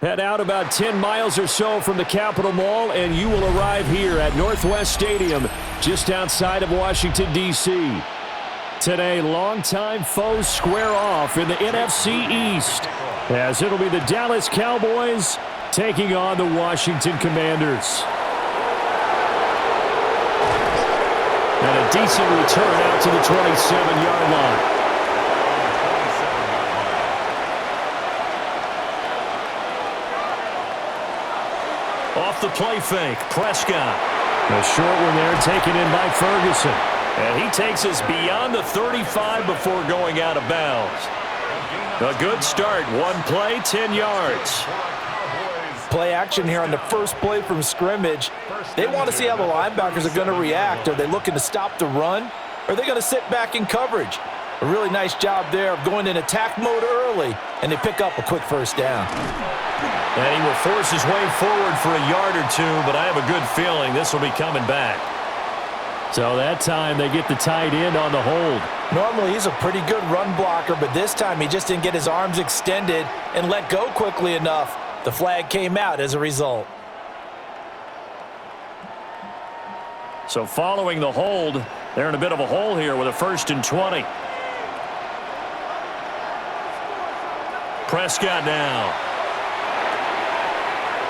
Head out about 10 miles or so from the Capitol Mall, and you will arrive here at Northwest Stadium, just outside of Washington, D.C. Today, longtime foes square off in the NFC East, as it'll be the Dallas Cowboys taking on the Washington Commanders. And a decent return out to the 27-yard line. Off the play fake, Prescott. A short one there taken in by Ferguson. And he takes us beyond the 35 before going out of bounds. A good start. One play, 10 yards. Play action here on the first play from scrimmage. They want to see how the linebackers are going to react. Are they looking to stop the run? Or are they going to sit back in coverage? A really nice job there of going in attack mode early, and they pick up a quick first down. And he will force his way forward for a yard or two, but I have a good feeling this will be coming back. So that time they get the tight end on the hold. Normally he's a pretty good run blocker, but this time he just didn't get his arms extended and let go quickly enough. The flag came out as a result. So following the hold, they're in a bit of a hole here with a 1st and 20. Prescott now.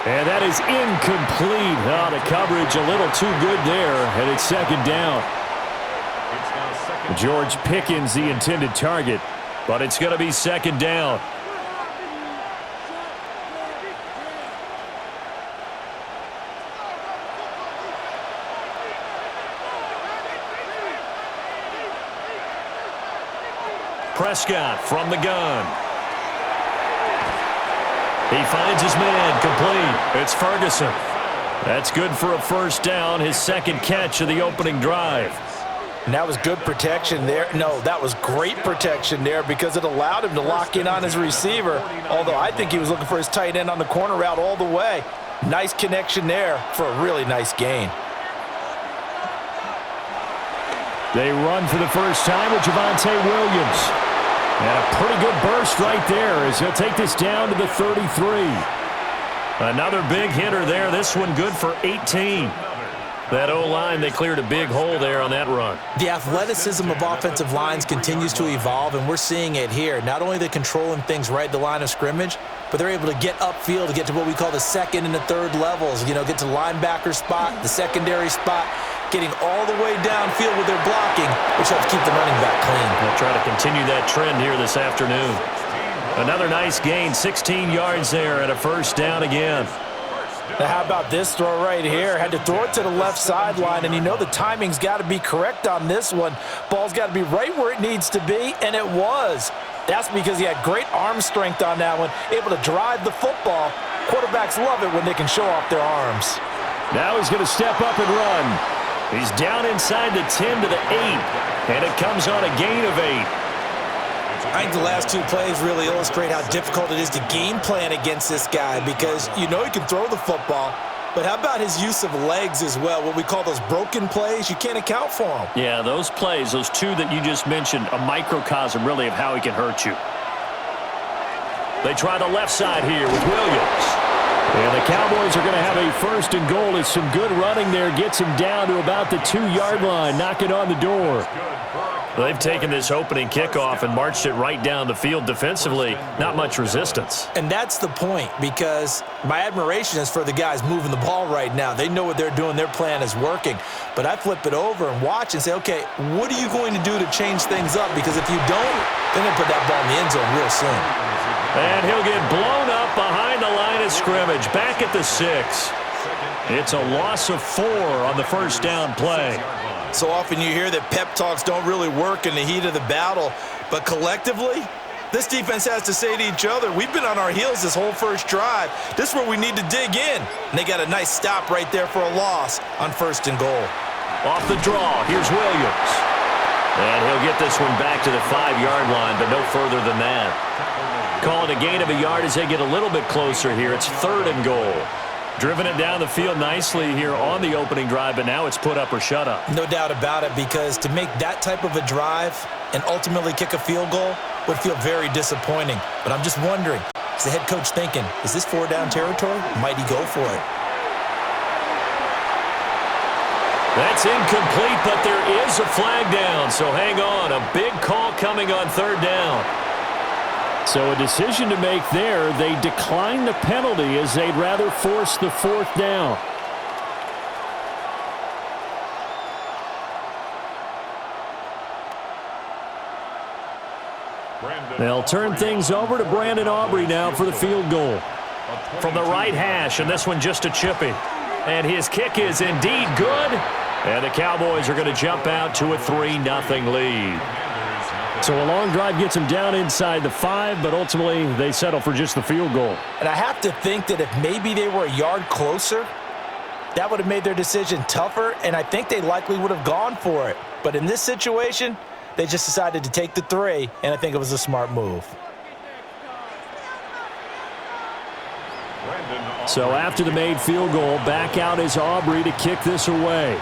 And that is incomplete. Oh, the coverage a little too good there, and it's 2nd down. George Pickens the intended target, but it's going to be 2nd down. Prescott from the gun. He finds his man, complete. It's Ferguson. That's good for a 1st down, his 2nd catch of the opening drive. And that was good protection there. No, that was great protection there because it allowed him to lock in on his receiver, although I think he was looking for his tight end on the corner route all the way. Nice connection there for a really nice gain. They run for the first time with Javonte Williams. And a pretty good burst right there as he'll take this down to the 33. Another big hitter there. This one good for 18. That O-line, they cleared a big hole there on that run. The athleticism of offensive lines continues to evolve, and we're seeing it here. Not only are they controlling things right at the line of scrimmage, but they're able to get upfield to get to what we call the 2nd and the 3rd levels. You know, get to the linebacker spot, the secondary spot, getting all the way downfield with their blocking, which helps keep the running back clean. They'll try to continue that trend here this afternoon. Another nice gain, 16 yards there and a 1st down again. Now how about this throw right here? Had to throw it to the left sideline, and you know the timing's got to be correct on this one. Ball's got to be right where it needs to be, and it was. That's because he had great arm strength on that one, able to drive the football. Quarterbacks love it when they can show off their arms. Now he's going to step up and run. He's down inside the 10 to the 8, and it comes on a gain of 8. I think the last 2 plays really illustrate how difficult it is to game plan against this guy because you know he can throw the football, but how about his use of legs as well? What we call those broken plays, you can't account for them. Yeah, those plays, those 2 that you just mentioned, a microcosm really of how he can hurt you. They try the left side here with Williams. And the Cowboys are going to have a 1st and goal as some good running there gets him down to about the 2-yard line, knocking on the door. They've taken this opening kickoff and marched it right down the field defensively. Not much resistance. And that's the point, because my admiration is for the guys moving the ball right now. They know what they're doing. Their plan is working. But I flip it over and watch and say, okay, what are you going to do to change things up? Because if you don't, they're going to put that ball in the end zone real soon. And he'll get blown up behind the line of scrimmage, back at the 6. It's a loss of 4 on the 1st down play. So often you hear that pep talks don't really work in the heat of the battle, but collectively, this defense has to say to each other, we've been on our heels this whole 1st drive. This is where we need to dig in. And they got a nice stop right there for a loss on 1st and goal. Off the draw, here's Williams. And he'll get this one back to the 5-yard line, but no further than that. Call it a gain of a yard as they get a little bit closer here. It's 3rd and goal. Driven it down the field nicely here on the opening drive, but now it's put up or shut up. No doubt about it, because to make that type of a drive and ultimately kick a field goal would feel very disappointing. But I'm just wondering, Is the head coach thinking, is this 4-down territory? Might he go for it? That's incomplete, but there is a flag down, so hang on. A big call coming on 3rd down. So a decision to make there. They decline the penalty as they'd rather force the 4th down. They'll turn things over to Brandon Aubrey now for the field goal. From the right hash, and this one just a chippy. And his kick is indeed good. And the Cowboys are going to jump out to a 3-0 lead. So a long drive gets them down inside the 5, but ultimately they settle for just the field goal. And I have to think that if maybe they were a yard closer, that would have made their decision tougher, and I think they likely would have gone for it. But in this situation, they just decided to take the 3, and I think it was a smart move. So after the made field goal, back out is Aubrey to kick this away.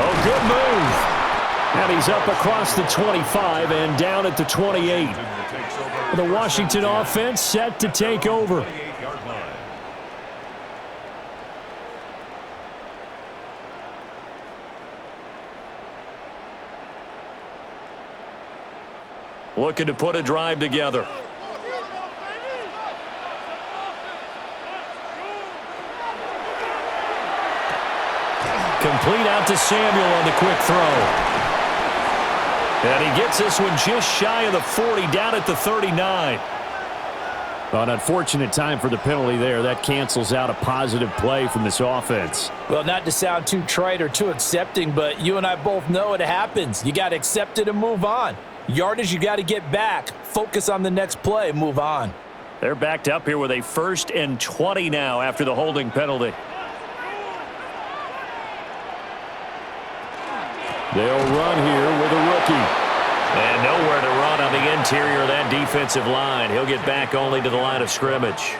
Oh, good move. And he's up across the 25 and down at the 28. The Washington offense set to take over. Looking to put a drive together. Complete out to Samuel on the quick throw. And he gets this one just shy of the 40, down at the 39. Well, an unfortunate time for the penalty there. That cancels out a positive play from this offense. Well, not to sound too trite or too accepting, but you and I both know it happens. You got to accept it and move on. Yardage, you got to get back. Focus on the next play. Move on. They're backed up here with a 1st and 20 now after the holding penalty. They'll run here with a rookie. And nowhere to run on the interior of that defensive line. He'll get back only to the line of scrimmage.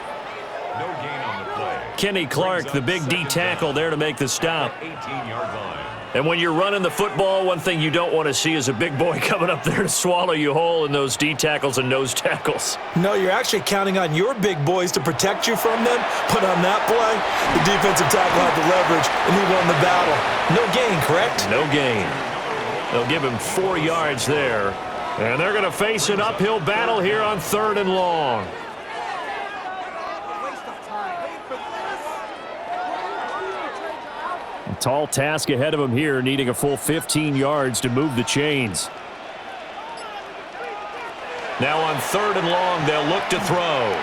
No gain on the play. Kenny Clark, the big D tackle there to make the stop. 18-yard line. And when you're running the football, one thing you don't want to see is a big boy coming up there to swallow you whole in those D tackles and nose tackles. No, you're actually counting on your big boys to protect you from them. But on that play, the defensive tackle had the leverage, and he won the battle. No gain, correct? No gain. They'll give him 4 yards there. And they're going to face an uphill battle here on 3rd and long. A tall task ahead of him here, needing a full 15 yards to move the chains. Now on 3rd and long, they'll look to throw.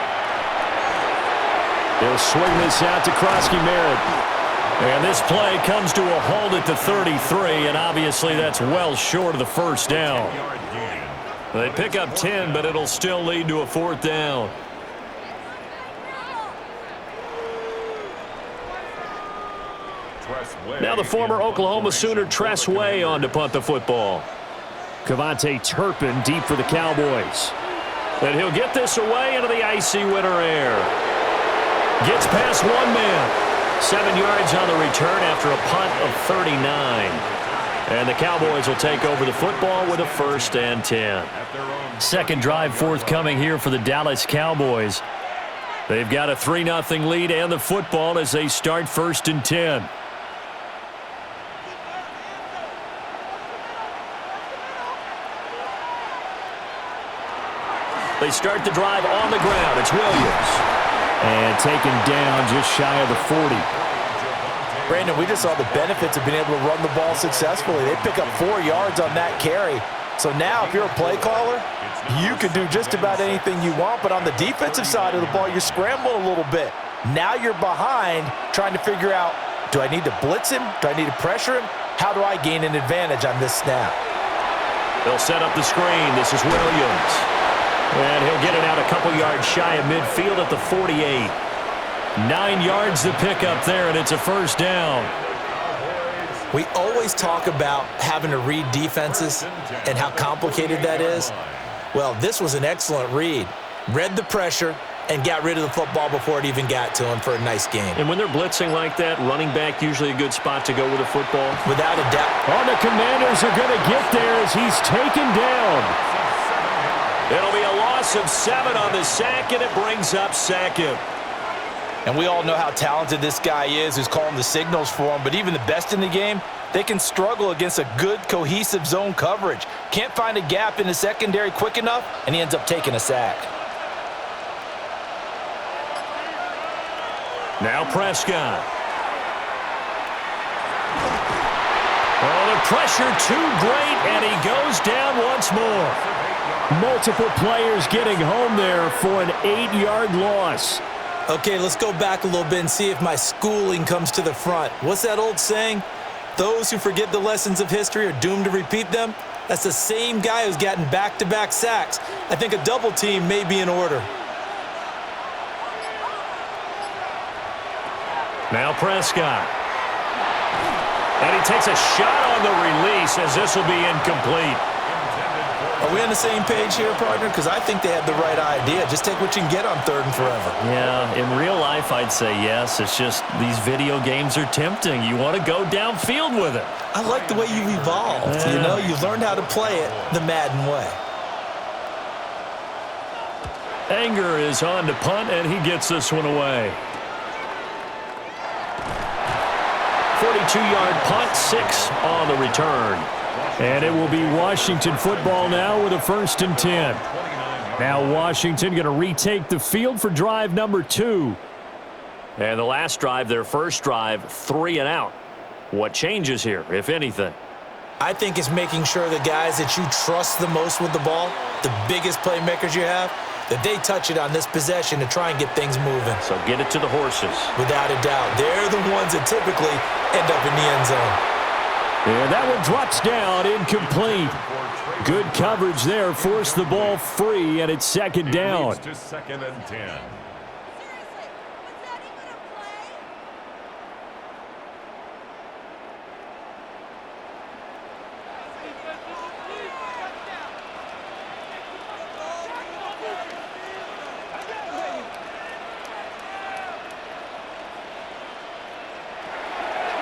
They'll swing this out to Krosky Merritt. And this play comes to a halt at the 33, and obviously that's well short of the 1st down. They pick up 10, but it'll still lead to a 4th down. Now the former Oklahoma Sooner Tress Way on to punt the football. Kavontae Turpin deep for the Cowboys. And he'll get this away into the icy winter air. Gets past one man. 7 yards on the return after a punt of 39. And the Cowboys will take over the football with a 1st and 10. Second drive forthcoming here for the Dallas Cowboys. They've got a 3-0 lead and the football as they start 1st and 10. They start the drive on the ground. It's Williams. And taken down just shy of the 40. Brandon, we just saw the benefits of being able to run the ball successfully. They pick up 4 yards on that carry. So now if you're a play caller, you can do just about anything you want. But on the defensive side of the ball, you're scrambling a little bit. Now you're behind trying to figure out, do I need to blitz him? Do I need to pressure him? How do I gain an advantage on this snap? They'll set up the screen. This is Williams. And he'll get it out a couple yards shy of midfield at the 48. 9 yards to pick up there, and it's a 1st down. We always talk about having to read defenses and how complicated that is. Well, this was an excellent read. Read the pressure, and got rid of the football before it even got to him for a nice game. And when they're blitzing like that, running back usually a good spot to go with the football. Without a doubt. Oh, the Commanders are going to get there as he's taken down. It'll be a loss of 7 on the sack, and it brings up second. And we all know how talented this guy is who's calling the signals for him, but even the best in the game, they can struggle against a good, cohesive zone coverage. Can't find a gap in the secondary quick enough, and he ends up taking a sack. Now Prescott. Oh, the pressure too great, and he goes down once more. Multiple players getting home there for an 8-yard loss. Okay, let's go back a little bit and see if my schooling comes to the front. What's that old saying? Those who forget the lessons of history are doomed to repeat them. That's the same guy who's gotten back-to-back sacks. I think a double team may be in order. Now Prescott. And he takes a shot on the release as this will be incomplete. Are we on the same page here, partner? Because I think they had the right idea. Just take what you can get on 3rd and forever. Yeah, in real life, I'd say yes. It's just these video games are tempting. You want to go downfield with it. I like the way you evolved. You know, you learned how to play it the Madden way. Anger is on to punt, and he gets this one away. 42-yard punt, 6 on the return. And it will be Washington football now with a 1st and 10. Now Washington going to retake the field for drive number 2. And the last drive, their first drive, 3 and out. What changes here, if anything? I think it's making sure the guys that you trust the most with the ball, the biggest playmakers you have, that they touch it on this possession to try and get things moving. So get it to the horses. Without a doubt. They're the ones that typically end up in the end zone. And that one drops down, incomplete. Good coverage there, forced the ball free, and it's 2nd down. To 2nd and 10.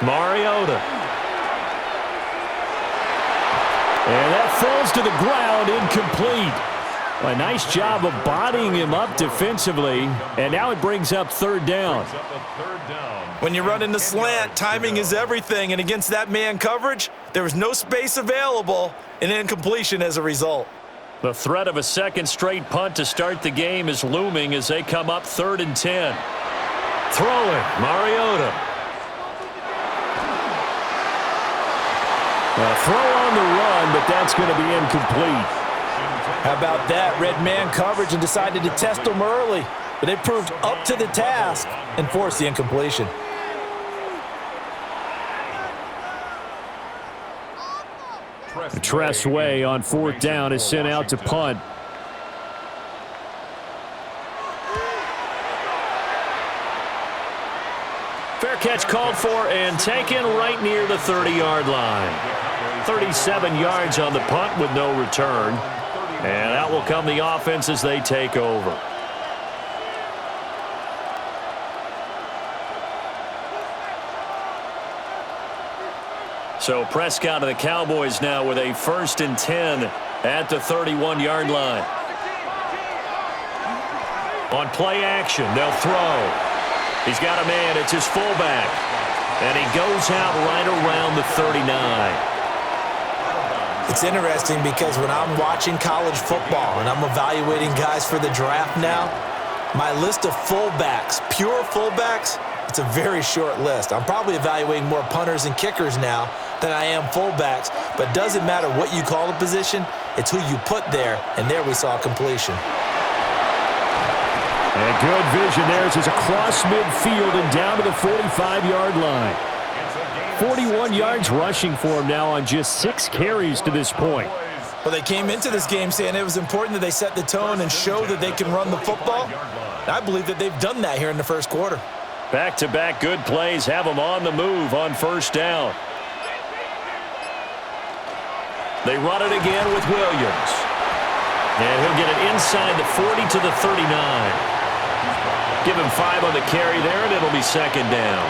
Mariota. And that falls to the ground, incomplete. A nice job of bodying him up defensively, and now it brings up 3rd down. When you run in the slant, timing is everything, and against that man coverage, there was no space available, and incompletion as a result. The threat of a 2nd straight punt to start the game is looming as they come up 3rd and 10. Throwing, Mariota. A throw on the run, but that's going to be incomplete. How about that? Red man coverage and decided to test them early. But they proved up to the task and forced the incompletion. Tressway on 4th down is sent out to punt. Fair catch called for and taken right near the 30-yard line. 37 yards on the punt with no return. And out will come the offense as they take over. So Prescott of the Cowboys now with a 1st and 10 at the 31-yard line. On play action, they'll throw. He's got a man, it's his fullback. And he goes out right around the 39. It's interesting because when I'm watching college football and I'm evaluating guys for the draft now, my list of fullbacks, pure fullbacks, it's a very short list. I'm probably evaluating more punters and kickers now than I am fullbacks, but doesn't matter what you call the position, it's who you put there, and there we saw completion. And good vision there as it's across midfield and down to the 45-yard line. 41 yards rushing for him now on just 6 carries to this point. Well, they came into this game saying it was important that they set the tone and show that they can run the football. And I believe that they've done that here in the first quarter. Back-to-back good plays have them on the move on 1st down. They run it again with Williams. And he'll get it inside the 40 to the 39. Give him 5 on the carry there, and it'll be second down.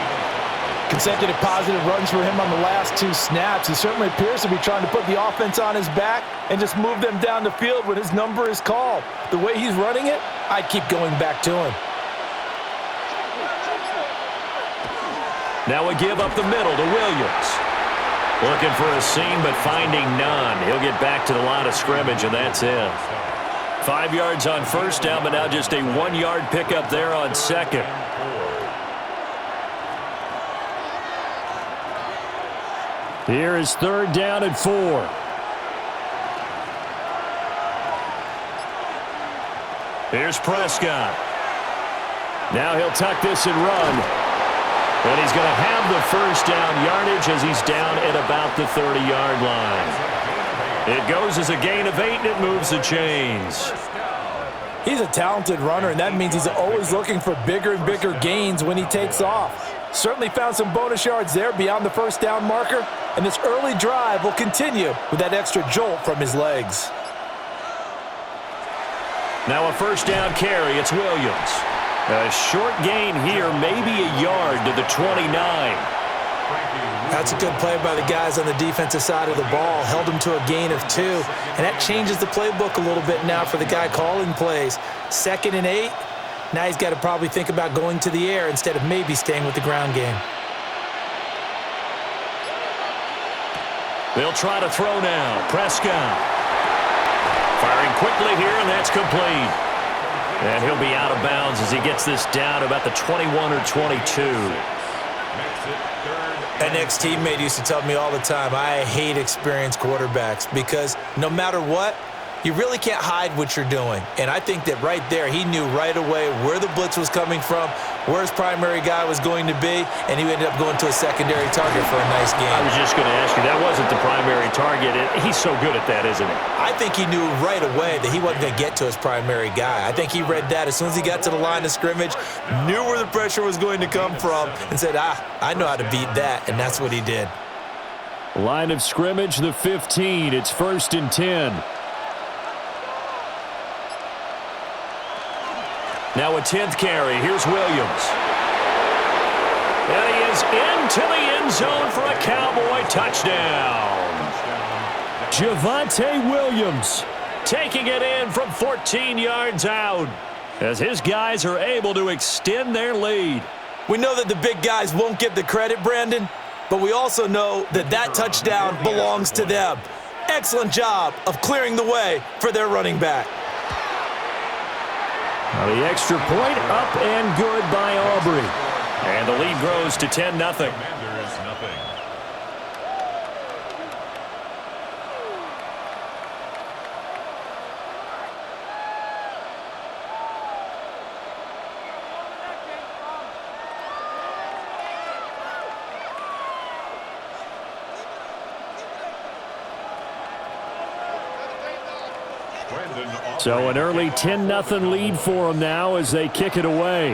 Consecutive positive runs for him on the last 2 snaps. He certainly appears to be trying to put the offense on his back and just move them down the field when his number is called. The way he's running it, I'd keep going back to him. Now a give up the middle to Williams. Looking for a seam, but finding none. He'll get back to the line of scrimmage, and that's it. 5 yards on first down, but now just a 1-yard pickup there on second. Here is third down and 4. Here's Prescott. Now he'll tuck this and run. And he's going to have the first down yardage as he's down at about the 30-yard line. It goes as a gain of 8, and it moves the chains. He's a talented runner, and that means he's always looking for bigger and bigger gains when he takes off. Certainly found some bonus yards there beyond the first down marker, and this early drive will continue with that extra jolt from his legs. Now a first down carry. It's Williams. A short gain here, maybe a yard to the 29. That's a good play by the guys on the defensive side of the ball. Held him to a gain of 2, and that changes the playbook a little bit now for the guy calling plays. 2nd and 8. Now he's got to probably think about going to the air instead of maybe staying with the ground game. They'll try to throw now. Prescott. Firing quickly here, and that's complete. And he'll be out of bounds as he gets this down about the 21 or 22. An ex-teammate used to tell me all the time, I hate experienced quarterbacks because no matter what, you really can't hide what you're doing. And I think that right there, he knew right away where the blitz was coming from, where his primary guy was going to be, and he ended up going to a secondary target for a nice game. I was just going to ask you, that wasn't the primary target. He's so good at that, isn't he? I think he knew right away that he wasn't going to get to his primary guy. I think he read that as soon as he got to the line of scrimmage, knew where the pressure was going to come from, and said, I know how to beat that, and that's what he did. Line of scrimmage, the 15. It's 1st and 10. Now a 10th carry. Here's Williams. And he is into the end zone for a Cowboy touchdown. Javonte Williams taking it in from 14 yards out as his guys are able to extend their lead. We know that the big guys won't get the credit, Brandon, but we also know that that touchdown belongs to them. Excellent job of clearing the way for their running back. The extra point up and good by Aubrey. And the lead grows to 10-0. Commanders, nothing. So an early 10-0 lead for them now as they kick it away.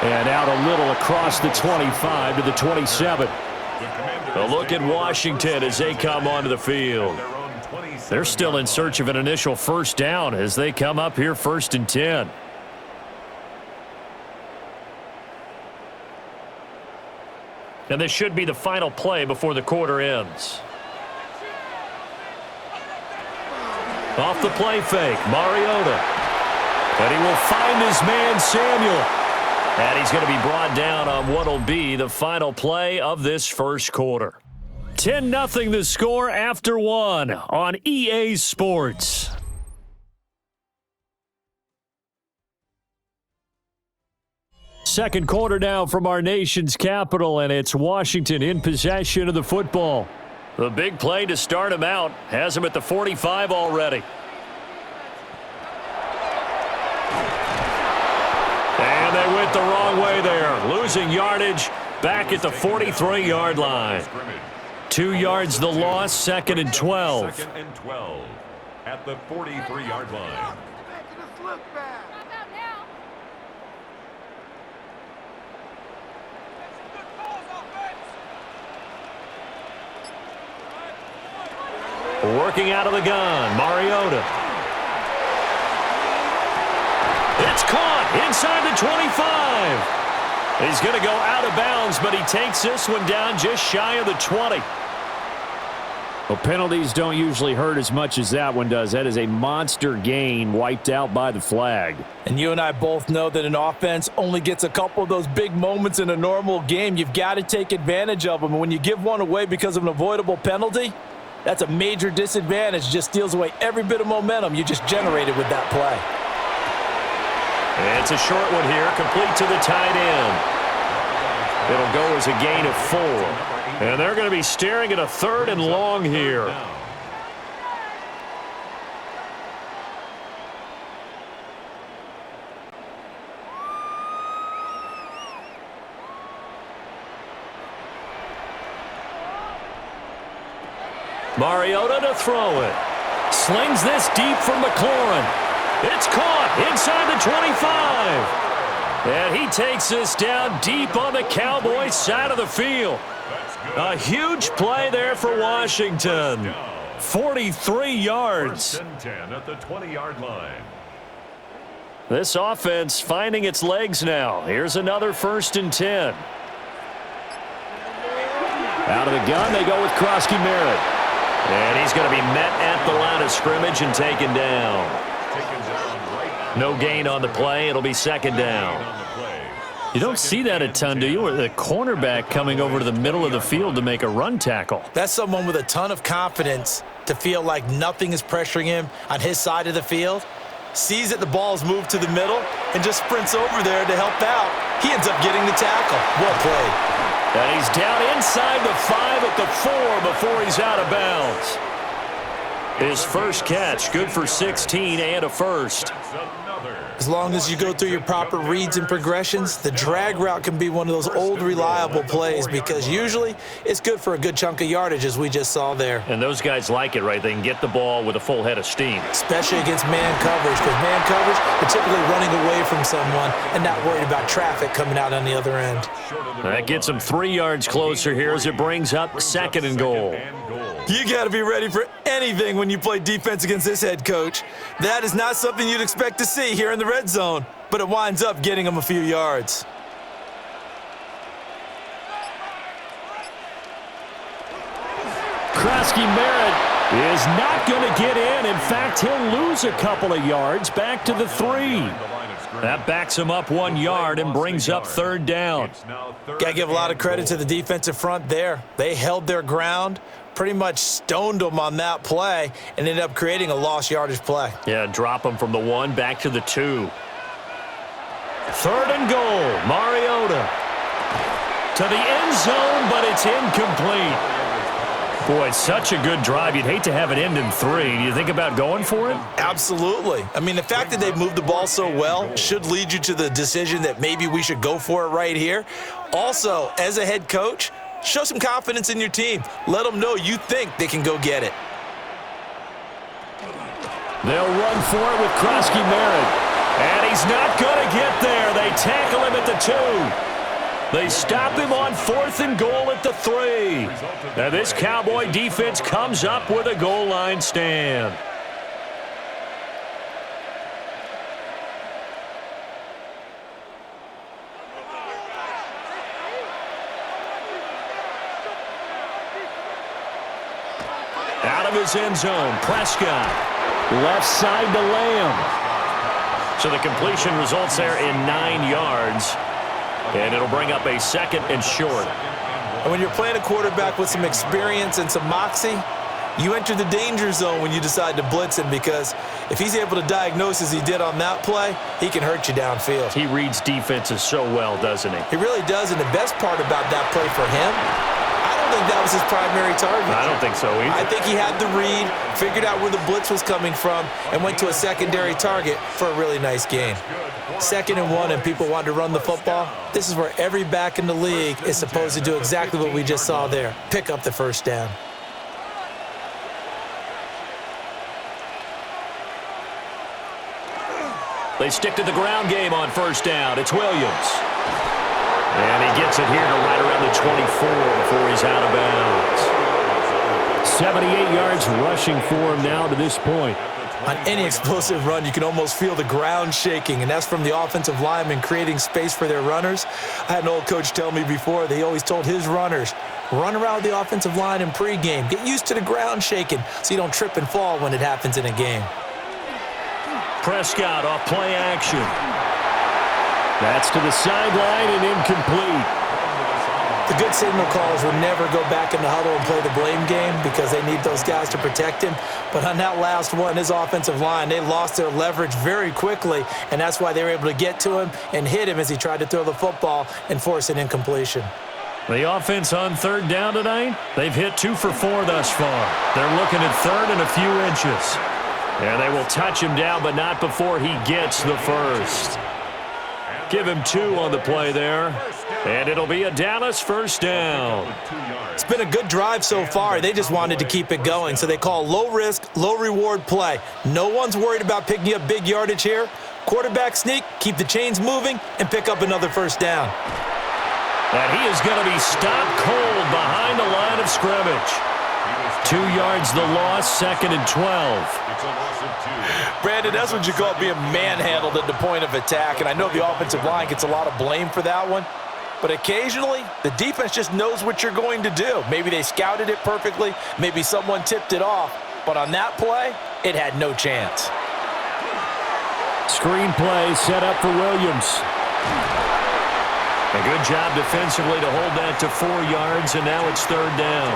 And out a little across the 25 to the 27. A look at Washington as they come onto the field. They're still in search of an initial first down as they come up here 1st and 10. And this should be the final play before the quarter ends. Off the play fake, Mariota. And he will find his man, Samuel. And he's going to be brought down on what will be the final play of this first quarter. 10-0 the score after 1 on EA Sports. Second quarter now from our nation's capital, and it's Washington in possession of the football. The big play to start him out has him at the 45 already. And they went the wrong way there, losing yardage back at the 43-yard line. 2 yards the loss, 2nd and 12. 2nd and 12 at the 43-yard line. Working out of the gun, Mariota. It's caught inside the 25. He's going to go out of bounds, but he takes this one down just shy of the 20. Well, penalties don't usually hurt as much as that one does. That is a monster gain wiped out by the flag. And you and I both know that an offense only gets a couple of those big moments in a normal game. You've got to take advantage of them. And when you give one away because of an avoidable penalty, that's a major disadvantage. Just steals away every bit of momentum you just generated with that play. It's a short one here, complete to the tight end. It'll go as a gain of 4. And they're going to be staring at a 3rd and long here. Mariota to throw it. Slings this deep from McLaurin. It's caught inside the 25. And he takes this down deep on the Cowboys side of the field. A huge play there for Washington. 43 yards. 10 at the 20-yard line. This offense finding its legs now. Here's another 1st and 10. Out of the gun, they go with Krosky Merritt. And he's going to be met at the line of scrimmage and taken down. No gain on the play. It'll be 2nd down. You don't see that a ton, do you? Or the cornerback coming over to the middle of the field to make a run tackle. That's someone with a ton of confidence to feel like nothing is pressuring him on his side of the field. Sees that the ball is moved to the middle and just sprints over there to help out. He ends up getting the tackle. Well played. And he's down inside the 5 at the 4 before he's out of bounds. His first catch, good for 16 and a 1st. As long as you go through your proper reads and progressions, the drag route can be one of those old reliable plays because usually it's good for a good chunk of yardage, as we just saw there. And those guys like it, right? They can get the ball with a full head of steam. Especially against man coverage, because man coverage, they're typically running away from someone and not worried about traffic coming out on the other end. That gets him 3 yards closer here as it brings up 2nd and goal. You got to be ready for anything when you play defense against this head coach. That is not something you'd expect to see here in the red zone, but it winds up getting him a few yards. Krosky Merritt is not going to get in. In fact, he'll lose a couple of yards back to the 3. That backs him up 1 yard and brings up 3rd down. Got to give a lot of credit to the defensive front there. They held their ground, pretty much stoned them on that play, and ended up creating a lost yardage play. Yeah, drop him from the 1 back to the 2. 3rd and goal, Mariota. To the end zone, but it's incomplete. Boy, it's such a good drive. You'd hate to have it end in 3. Do you think about going for it? Absolutely. I mean, the fact that they've moved the ball so well should lead you to the decision that maybe we should go for it right here. Also, as a head coach, show some confidence in your team. Let them know you think they can go get it. They'll run for it with Krosky Merritt. And he's not going to get there. They tackle him at the 2. They stop him on 4th and goal at the 3. Now this Cowboy defense comes up with a goal line stand. Out of his end zone, Prescott. Left side to Lamb. So the completion results there in 9 yards. And it'll bring up a 2nd and short. And when you're playing a quarterback with some experience and some moxie, you enter the danger zone when you decide to blitz him, because if he's able to diagnose as he did on that play, he can hurt you downfield. He reads defenses so well, doesn't he? He really does, and the best part about that play for him, I don't think that was his primary target. I don't think so either. I think he had the read, figured out where the blitz was coming from, and went to a secondary target for a really nice gain. 2nd and 1, and people want to run the football. This is where every back in the league is supposed to do exactly what we just saw there. Pick up the 1st down. They stick to the ground game on 1st down. It's Williams. And he gets it here to right around the 24 before he's out of bounds. 78 yards rushing for him now to this point. On any explosive run, you can almost feel the ground shaking, and that's from the offensive linemen creating space for their runners. I had an old coach tell me before, they always told his runners, run around the offensive line in pregame. Get used to the ground shaking so you don't trip and fall when it happens in a game. Prescott off play action. That's to the sideline and incomplete. The good signal callers would never go back in the huddle and play the blame game because they need those guys to protect him. But on that last one, his offensive line, they lost their leverage very quickly, and that's why they were able to get to him and hit him as he tried to throw the football and force an incompletion. The offense on third down tonight, they've hit 2 for 4 thus far. They're looking at third and a few inches. And they will touch him down, but not before he gets the first. Give him 2 on the play there. And it'll be a Dallas first down. It's been a good drive so far. They just wanted to keep it going, so they call low-risk, low-reward play. No one's worried about picking up big yardage here. Quarterback sneak, keep the chains moving, and pick up another first down. And he is going to be stopped cold behind the line of scrimmage. 2 yards the loss, 2nd and 12. Brandon, that's what you call being manhandled at the point of attack, and I know the offensive line gets a lot of blame for that one. But occasionally, the defense just knows what you're going to do. Maybe they scouted it perfectly. Maybe someone tipped it off. But on that play, it had no chance. Screen play set up for Williams. A good job defensively to hold that to 4 yards, and now it's third down.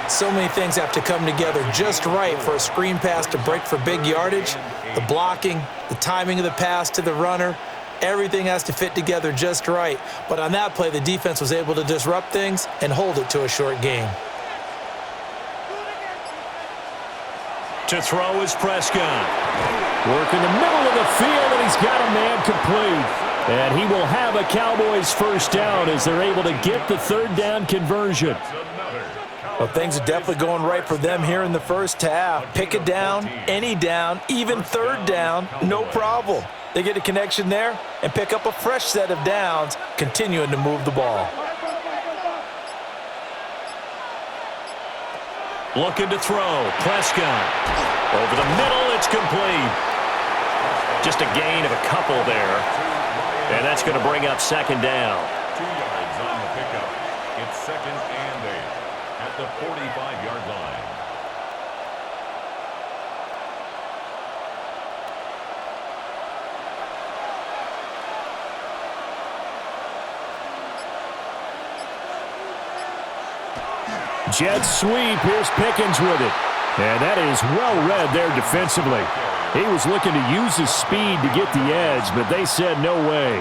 So many things have to come together just right for a screen pass to break for big yardage. The blocking, the timing of the pass to the runner, everything has to fit together just right. But on that play, the defense was able to disrupt things and hold it to a short gain. To throw is Prescott. Work in the middle of the field, and he's got a man complete. And he will have a Cowboys first down as they're able to get the third down conversion. Well, things are definitely going right for them here in the first half. Pick it down, any down, even third down, no problem. They get a connection there and pick up a fresh set of downs, continuing to move the ball. Looking to throw. Prescott. Over the middle, it's complete. Just a gain of a couple there. And that's going to bring up second down. 2 yards on the pickup. It's 2nd and 8 at the 45-yard line. Jet sweep. Here's Pickens with it. And that is well read there defensively. He was looking to use his speed to get the edge, but they said no way.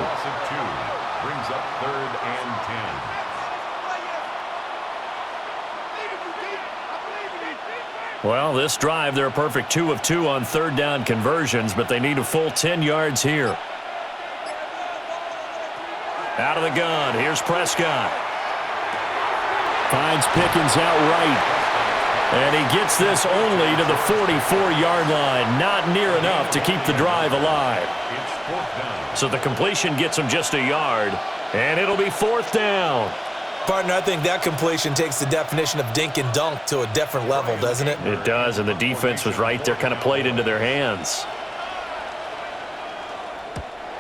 Brings up 3rd and 10. Well, this drive, they're a perfect 2 of 2 on third down conversions, but they need a full 10 yards here. Out of the gun, here's Prescott. Finds Pickens outright. And he gets this only to the 44-yard line. Not near enough to keep the drive alive. So the completion gets him just a yard, and it'll be 4th down. Partner, I think that completion takes the definition of dink and dunk to a different level, doesn't it? It does, and the defense was right there, kind of played into their hands.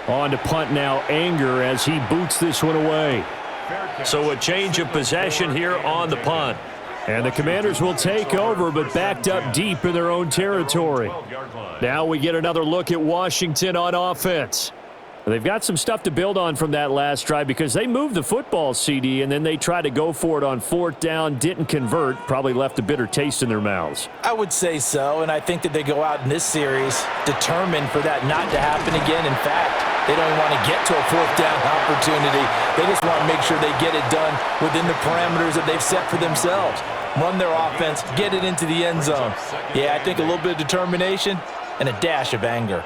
On to punt now, Anger, as he boots this one away. So a change of possession here on the punt. And the Commanders will take over, but backed up deep in their own territory. Now we get another look at Washington on offense. They've got some stuff to build on from that last drive because they moved the football, CD, and then they tried to go for it on 4th down, didn't convert, probably left a bitter taste in their mouths. I would say so, and I think that they go out in this series determined for that not to happen again. In fact, they don't want to get to a 4th down opportunity. They just want to make sure they get it done within the parameters that they've set for themselves. Run their offense, get it into the end zone. Yeah, I think a little bit of determination and a dash of anger.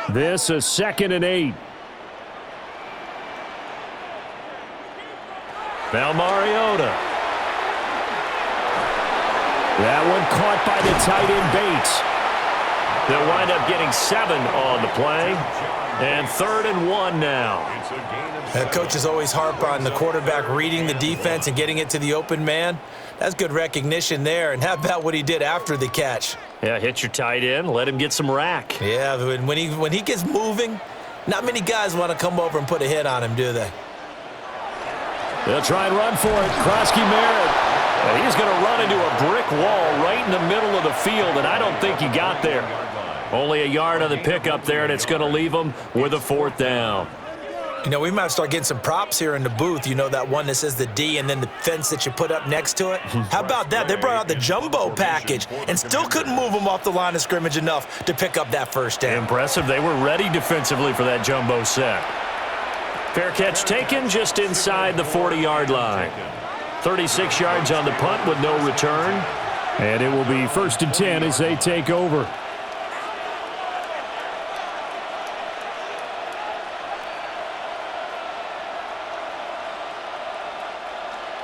This is 2nd and 8. Now Mariota. That one caught by the tight end Bates. They'll wind up getting 7 on the play. And 3rd and 1 now. Coaches always harp on the quarterback reading the defense and getting it to the open man. That's good recognition there. And how about what he did after the catch? Yeah, hit your tight end, let him get some rack. Yeah, when he gets moving, not many guys want to come over and put a hit on him, do they? They'll try and run for it. Krosky Merritt. He's going to run into a brick wall right in the middle of the field, and I don't think he got there. Only a yard on the pickup there, and it's going to leave him with a 4th down. You know, we might start getting some props here in the booth. You know, that one that says the D and then the fence that you put up next to it? How about that? They brought out the jumbo package and still couldn't move him off the line of scrimmage enough to pick up that 1st down. Impressive. They were ready defensively for that jumbo set. Fair catch taken just inside the 40-yard line. 36 yards on the punt with no return. And it will be 1st and 10 as they take over.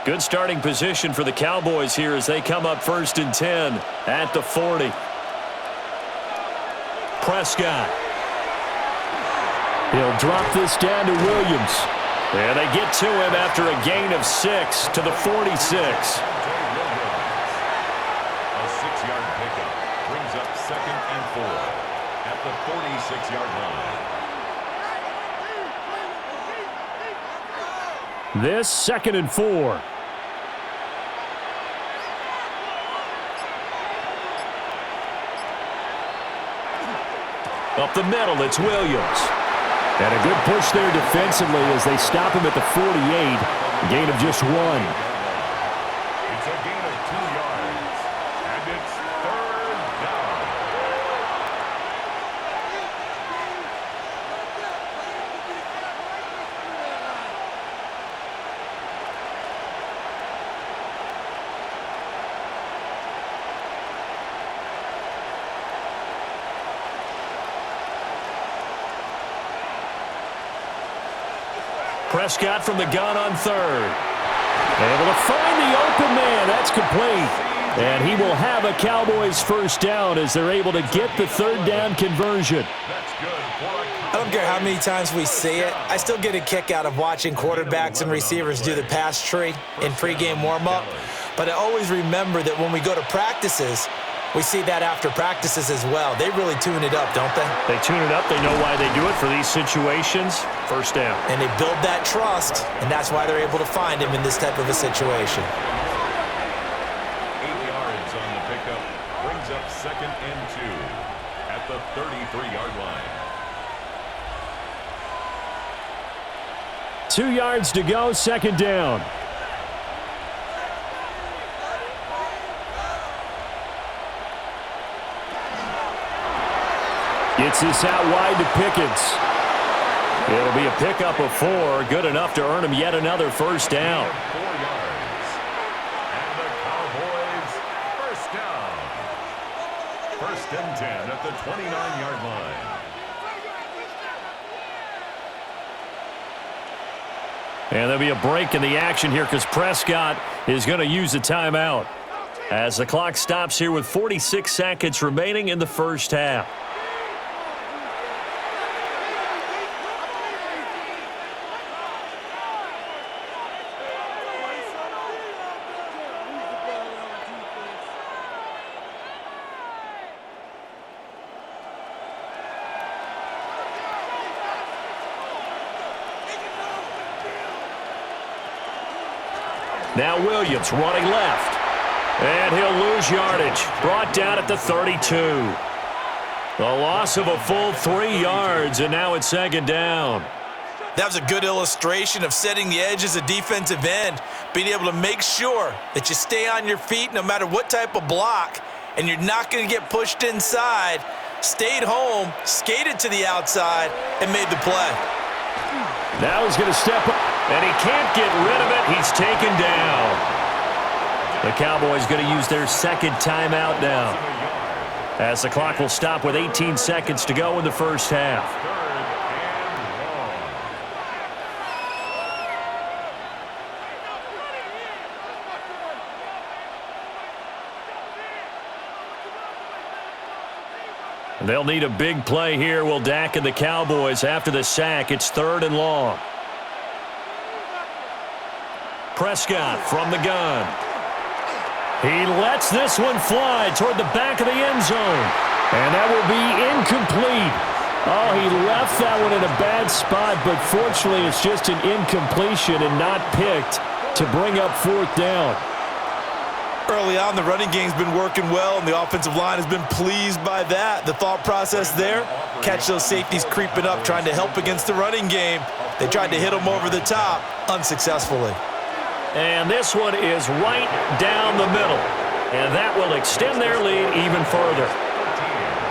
Good starting position for the Cowboys here as they come up 1st and 10 at the 40. Prescott. He'll drop this down to Williams. And they get to him after a gain of 6 to the 46. A 6-yard pickup brings up 2nd and 4 at the 46-yard line. This 2nd and 4. Up the middle, it's Williams. And a good push there defensively as they stop him at the 48. A gain of just 1. It's a gain of 2 yards, and it's 3rd down. Prescott from the gun on 3rd. Able to find the open man. That's complete. And he will have a Cowboys 1st down as they're able to get the 3rd down conversion. I don't care how many times we see it. I still get a kick out of watching quarterbacks and receivers do the pass tree in pregame warm-up. But I always remember that when we go to practices, we see that after practices as well. They really tune it up, don't they? They tune it up. They know why they do it for these situations. 1st down. And they build that trust, and that's why they're able to find him in this type of a situation. 8 yards on the pickup brings up 2nd and 2 at the 33-yard line. 2 yards to go, 2nd down. Gets this out wide to Pickens. It'll be a pickup of 4. Good enough to earn him yet another 1st down. 4 yards. And the Cowboys 1st down. 1st and 10 at the 29-yard line. And there'll be a break in the action here because Prescott is going to use a timeout as the clock stops here with 46 seconds remaining in the 1st half. Now Williams running left. And he'll lose yardage. Brought down at the 32. The loss of a full 3 yards, and now it's 2nd down. That was a good illustration of setting the edge as a defensive end, being able to make sure that you stay on your feet no matter what type of block, and you're not going to get pushed inside. Stayed home, skated to the outside, and made the play. Now he's going to step up. And he can't get rid of it. He's taken down. The Cowboys going to use their 2nd timeout now, as the clock will stop with 18 seconds to go in the 1st half. They'll need a big play here. Will Dak and the Cowboys after the sack. It's 3rd and long. Prescott from the gun. He lets this one fly toward the back of the end zone. And that will be incomplete. Oh, he left that one in a bad spot, but fortunately it's just an incompletion and not picked to bring up 4th down. Early on, the running game's been working well, and the offensive line has been pleased by that. The thought process there, catch those safeties creeping up, trying to help against the running game. They tried to hit them over the top, unsuccessfully. And this one is right down the middle. And that will extend their lead even further.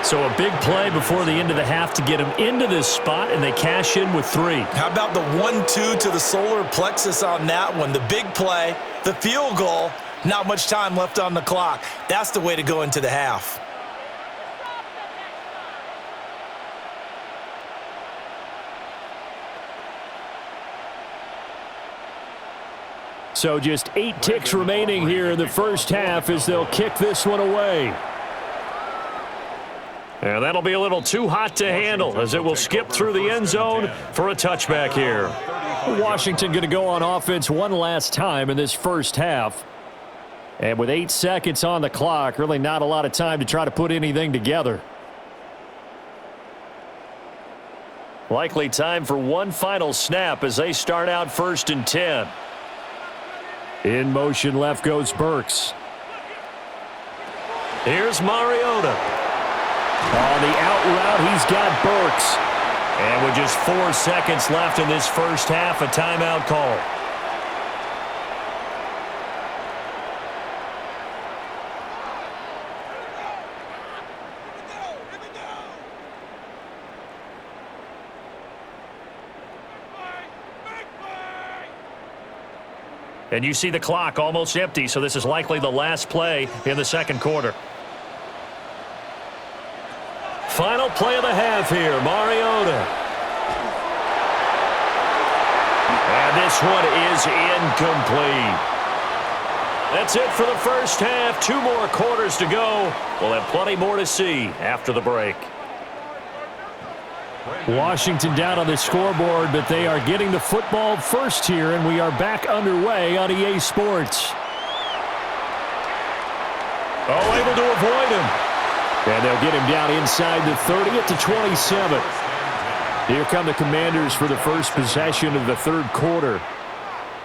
So a big play before the end of the half to get them into this spot, and they cash in with 3. How about the 1-2 to the solar plexus on that one? The big play, the field goal, not much time left on the clock. That's the way to go into the half. So just 8 ticks remaining here in the first half as they'll kick this one away. And that'll be a little too hot to handle as it will skip through the end zone for a touchback here. Washington going to go on offense one last time in this first half. And with 8 seconds on the clock, really not a lot of time to try to put anything together. Likely time for one final snap as they start out 1st and 10. In motion left goes Burks. Here's Mariota. On the out route, he's got Burks. And with just 4 seconds left in this first half, a timeout call. And you see the clock almost empty, so this is likely the last play in the second quarter. Final play of the half here, Mariota. And this one is incomplete. That's it for the first half. 2 more quarters to go. We'll have plenty more to see after the break. Washington down on the scoreboard, but they are getting the football first here, and we are back underway on EA Sports. Oh, able to avoid him. And they'll get him down inside the 30 at the 27. Here come the Commanders for the first possession of the third quarter.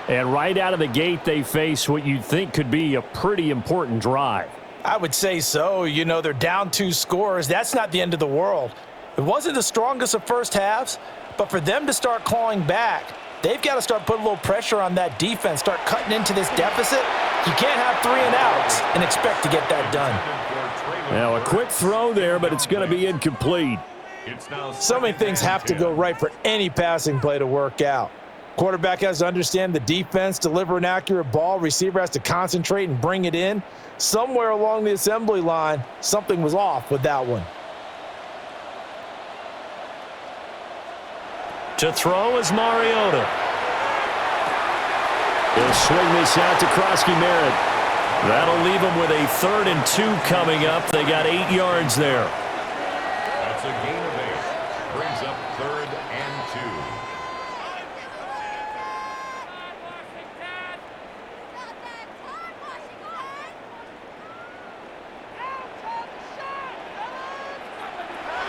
And right out of the gate, they face what you'd think could be a pretty important drive. I would say so. You know, they're down 2 scores. That's not the end of the world. It wasn't the strongest of first halves, but for them to start clawing back, they've got to start putting a little pressure on that defense, start cutting into this deficit. You can't have 3 and outs and expect to get that done. Now a quick throw there, but it's going to be incomplete. So many things have to go right for any passing play to work out. Quarterback has to understand the defense, deliver an accurate ball. Receiver has to concentrate and bring it in. Somewhere along the assembly line, something was off with that one. To throw is Mariota. He'll swing this out to Krosky-Merritt. That'll leave them with a 3rd and 2 coming up. They got 8 yards there. That's a gain of 8. Brings up 3rd and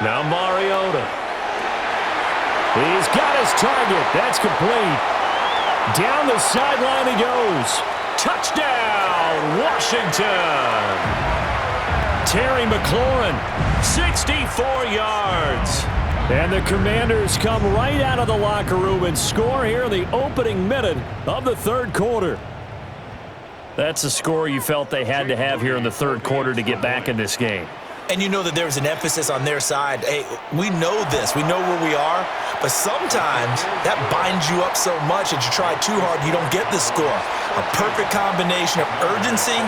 2. Now Mariota. He's got his target. That's complete. Down the sideline he goes. Touchdown, Washington. Terry McLaurin, 64 yards. And the Commanders come right out of the locker room and score here in the opening minute of the third quarter. That's a score you felt they had to have here in the third quarter to get back in this game. And you know that there's an emphasis on their side. Hey, we know this. We know where we are. But sometimes that binds you up so much that you try too hard, you don't get the score. A perfect combination of urgency,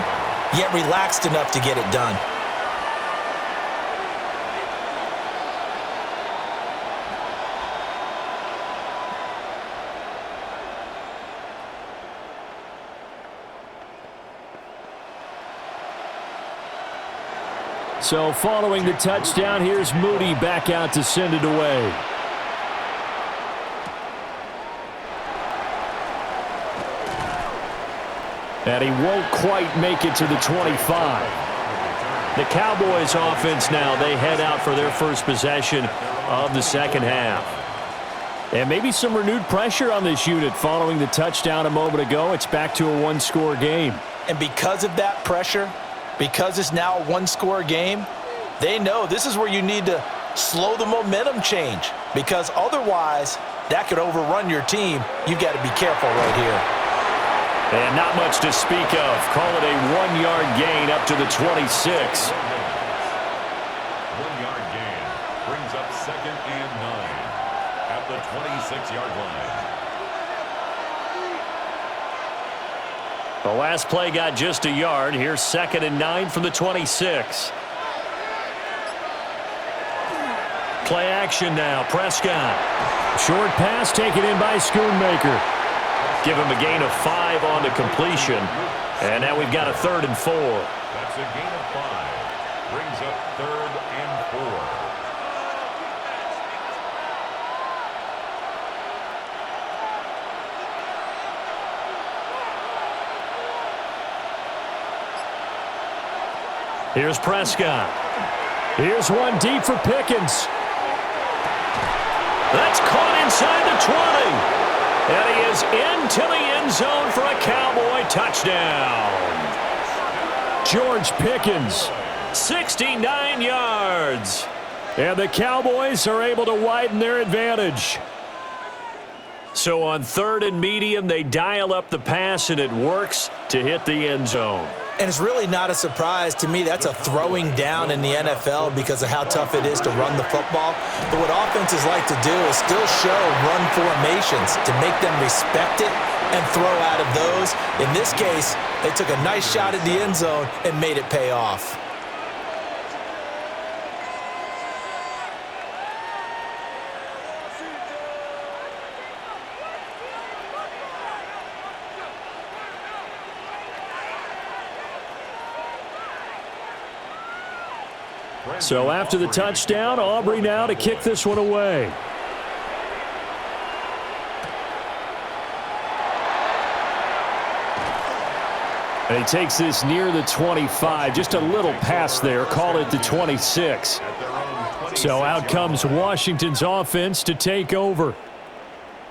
yet relaxed enough to get it done. So following the touchdown, here's Moody back out to send it away. And he won't quite make it to the 25. The Cowboys offense now, they head out for their first possession of the second half. And maybe some renewed pressure on this unit following the touchdown a moment ago. It's back to a one-score game. And because of that pressure, because it's now a one-score game, they know this is where you need to slow the momentum change, because otherwise that could overrun your team. You've got to be careful right here. And not much to speak of. Call it a 1-yard gain up to the 26. 1-yard gain brings up 2nd and 9 at the 26-yard line. The last play got just a yard. Here's 2nd and 9 from the 26. Play action now. Prescott. Short pass taken in by Schoonmaker. Give him a gain of 5 on the completion. And now we've got a 3rd and 4. That's a gain of 5. Brings up 3rd and 4. Here's Prescott. Here's one deep for Pickens. That's caught inside the 20. And he is into the end zone for a Cowboy touchdown. George Pickens. 69 yards. And the Cowboys are able to widen their advantage. So on 3rd and medium, they dial up the pass, and it works to hit the end zone. And it's really not a surprise to me. That's a throwing down in the NFL because of how tough it is to run the football. But what offenses like to do is still show run formations to make them respect it and throw out of those. In this case, they took a nice shot at the end zone and made it pay off. So after the touchdown, Aubrey now to kick this one away. And he takes this near the 25, just a little pass there, call it the 26. So out comes Washington's offense to take over.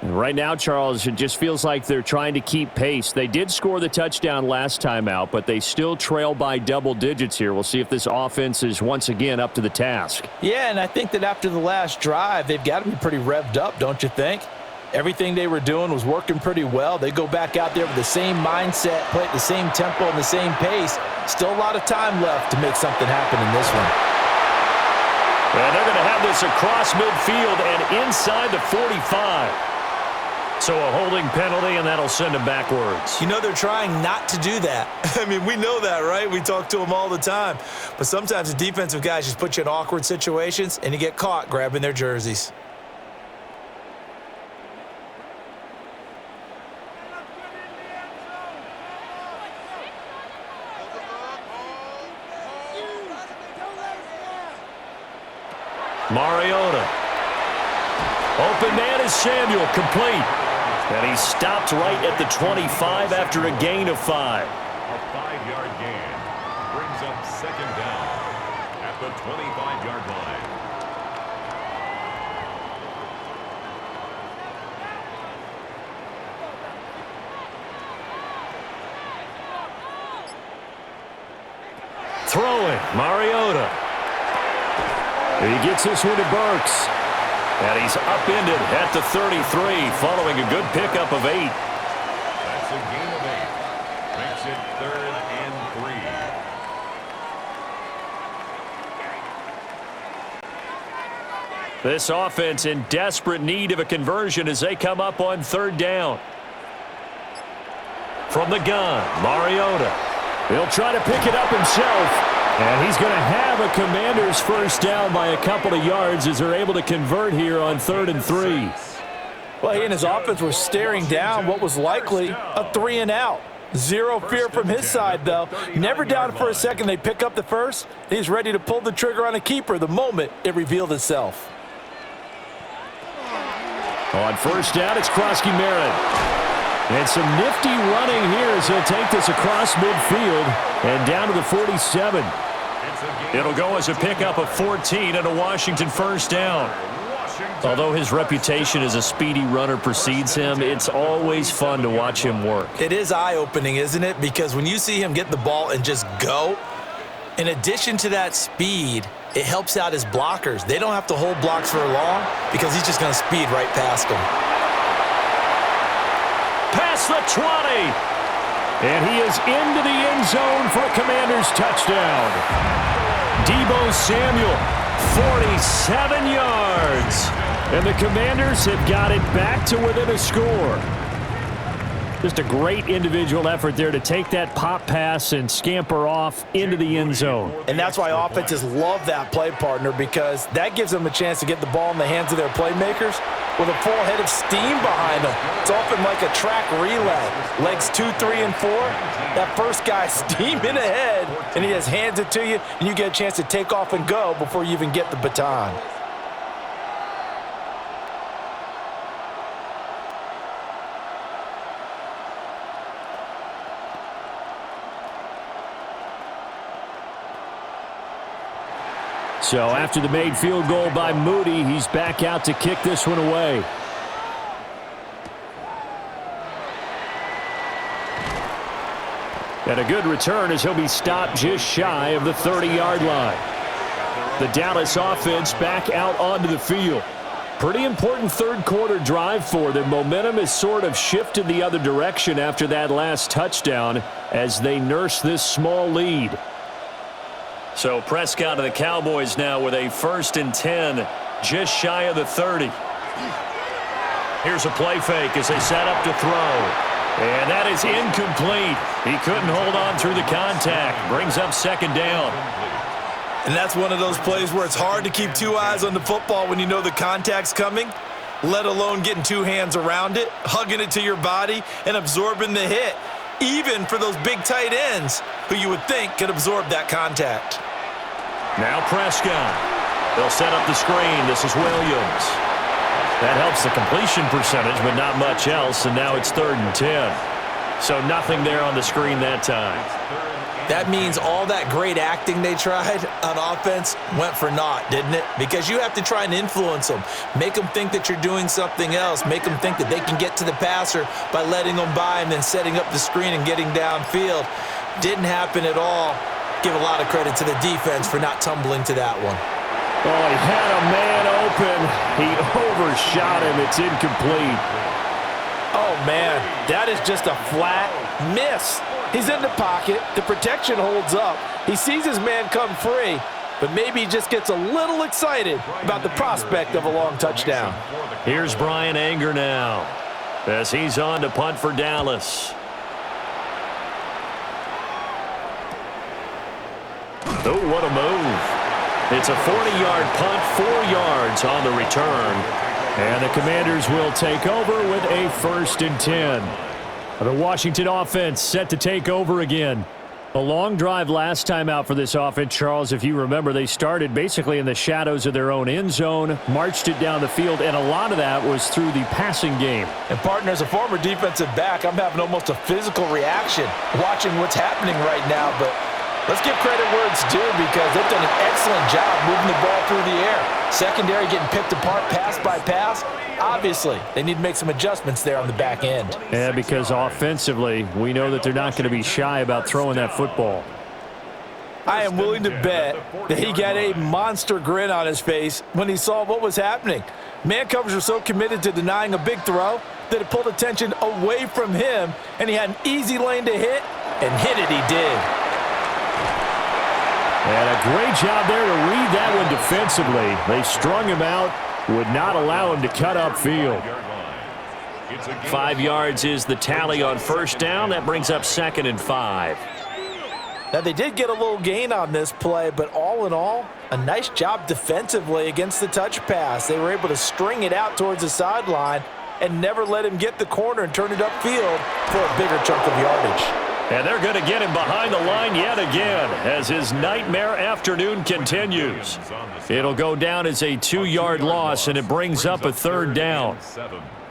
And right now, Charles, it just feels like they're trying to keep pace. They did score the touchdown last time out, but they still trail by double digits here. We'll see if this offense is once again up to the task. Yeah, and I think that after the last drive, they've got to be pretty revved up, don't you think? Everything they were doing was working pretty well. They go back out there with the same mindset, play at the same tempo and the same pace. Still a lot of time left to make something happen in this one. And they're going to have this across midfield and inside the 45. So a holding penalty, and that'll send him backwards. You know, they're trying not to do that. I mean, we know that, right? We talk to them all the time. But sometimes the defensive guys just put you in awkward situations, and you get caught grabbing their jerseys. Mariota. Open man is Samuel, complete. And he stopped right at the 25 after a gain of 5. A 5-yard gain brings up 2nd down at the 25-yard line. Throwing, Mariota. He gets this one to Burks. And he's upended at the 33 following a good pickup of 8. That's a gain of 8. Makes it 3rd and 3. This offense in desperate need of a conversion as they come up on 3rd down. From the gun, Mariota. He'll try to pick it up himself. And he's going to have a Commander's first down by a couple of yards as they're able to convert here on 3rd and 3. Well, he and his offense were staring down what was likely a 3-and-out. Zero fear from his side, though. Never down for a second. They pick up the first. He's ready to pull the trigger on a keeper the moment it revealed itself. On first down, it's Krosky Merritt. And some nifty running here as he'll take this across midfield and down to the 47. It'll go as a pickup of 14 and a Washington first down. Although his reputation as a speedy runner precedes him, it's always fun to watch him work. It is eye-opening, isn't it? Because when you see him get the ball and just go, in addition to that speed, it helps out his blockers. They don't have to hold blocks for long because he's just going to speed right past them. Past the 20. And he is into the end zone for a Commanders touchdown. Deebo Samuel. 47 yards. And the Commanders have got it back to within a score. Just a great individual effort there to take that pop pass and scamper off into the end zone. And that's why offenses love that play partner, because that gives them a chance to get the ball in the hands of their playmakers with a full head of steam behind them. It's often like a track relay. Legs 2, 3, and 4. That first guy steaming ahead, and he just hands it to you, and you get a chance to take off and go before you even get the baton. So after the made field goal by Moody, he's back out to kick this one away. And a good return as he'll be stopped just shy of the 30-yard line. The Dallas offense back out onto the field. Pretty important third-quarter drive for them. Momentum has sort of shifted the other direction after that last touchdown as they nurse this small lead. So Prescott of the Cowboys now with a 1st and 10, just shy of the 30. Here's a play fake as they set up to throw. And that is incomplete. He couldn't hold on through the contact. Brings up 2nd down. And that's one of those plays where it's hard to keep two eyes on the football when you know the contact's coming, let alone getting two hands around it, hugging it to your body, and absorbing the hit, even for those big tight ends who you would think could absorb that contact. Now Prescott. They'll set up the screen. This is Williams. That helps the completion percentage, but not much else, and now it's 3rd and 10. So nothing there on the screen that time. That means all that great acting they tried on offense went for naught, didn't it? Because you have to try and influence them. Make them think that you're doing something else. Make them think that they can get to the passer by letting them by and then setting up the screen and getting downfield. Didn't happen at all. Give a lot of credit to the defense for not tumbling to that one. Oh, he had a man open. He overshot him. It's incomplete. Oh, man, that is just a flat miss. He's in the pocket. The protection holds up. He sees his man come free, but maybe he just gets a little excited about the prospect of a long touchdown. Here's Brian Anger now as he's on to punt for Dallas. Oh, what a move. It's a 40-yard punt, 4 yards on the return. And the Commanders will take over with a 1st and 10. The Washington offense set to take over again. A long drive last time out for this offense, Charles. If you remember, they started basically in the shadows of their own end zone, marched it down the field, and a lot of that was through the passing game. And, partner, as a former defensive back, I'm having almost a physical reaction watching what's happening right now. But let's give credit where it's due, because they've done an excellent job moving the ball through the air. Secondary getting picked apart pass by pass. Obviously, they need to make some adjustments there on the back end. Yeah, because offensively, we know that they're not going to be shy about throwing that football. I am willing to bet that he got a monster grin on his face when he saw what was happening. Man coverage were so committed to denying a big throw that it pulled attention away from him, and he had an easy lane to hit, and hit it he did. And a great job there to read that one defensively. They strung him out, would not allow him to cut upfield. 5 yards is the tally on 1st down. That brings up 2nd and 5. Now, they did get a little gain on this play, but all in all, a nice job defensively against the touch pass. They were able to string it out towards the sideline and never let him get the corner and turn it upfield for a bigger chunk of yardage. And they're going to get him behind the line yet again as his nightmare afternoon continues. It'll go down as a 2-yard loss, and it brings up a 3rd down.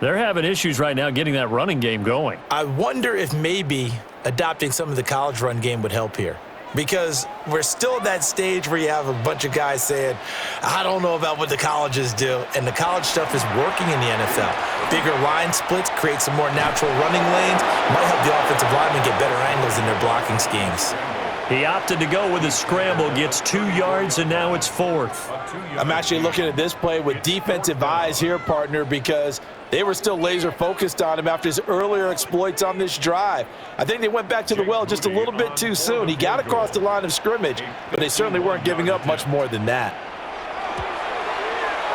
They're having issues right now getting that running game going. I wonder if maybe adopting some of the college run game would help here. Because we're still at that stage where you have a bunch of guys saying, I don't know about what the colleges do. And the college stuff is working in the NFL. Bigger line splits, create some more natural running lanes, might help the offensive linemen get better angles in their blocking schemes. He opted to go with a scramble, gets 2 yards, and now it's 4th. I'm actually looking at this play with defensive eyes here, partner, because they were still laser focused on him after his earlier exploits on this drive. I think they went back to the well just a little bit too soon. He got across the line of scrimmage, but they certainly weren't giving up much more than that.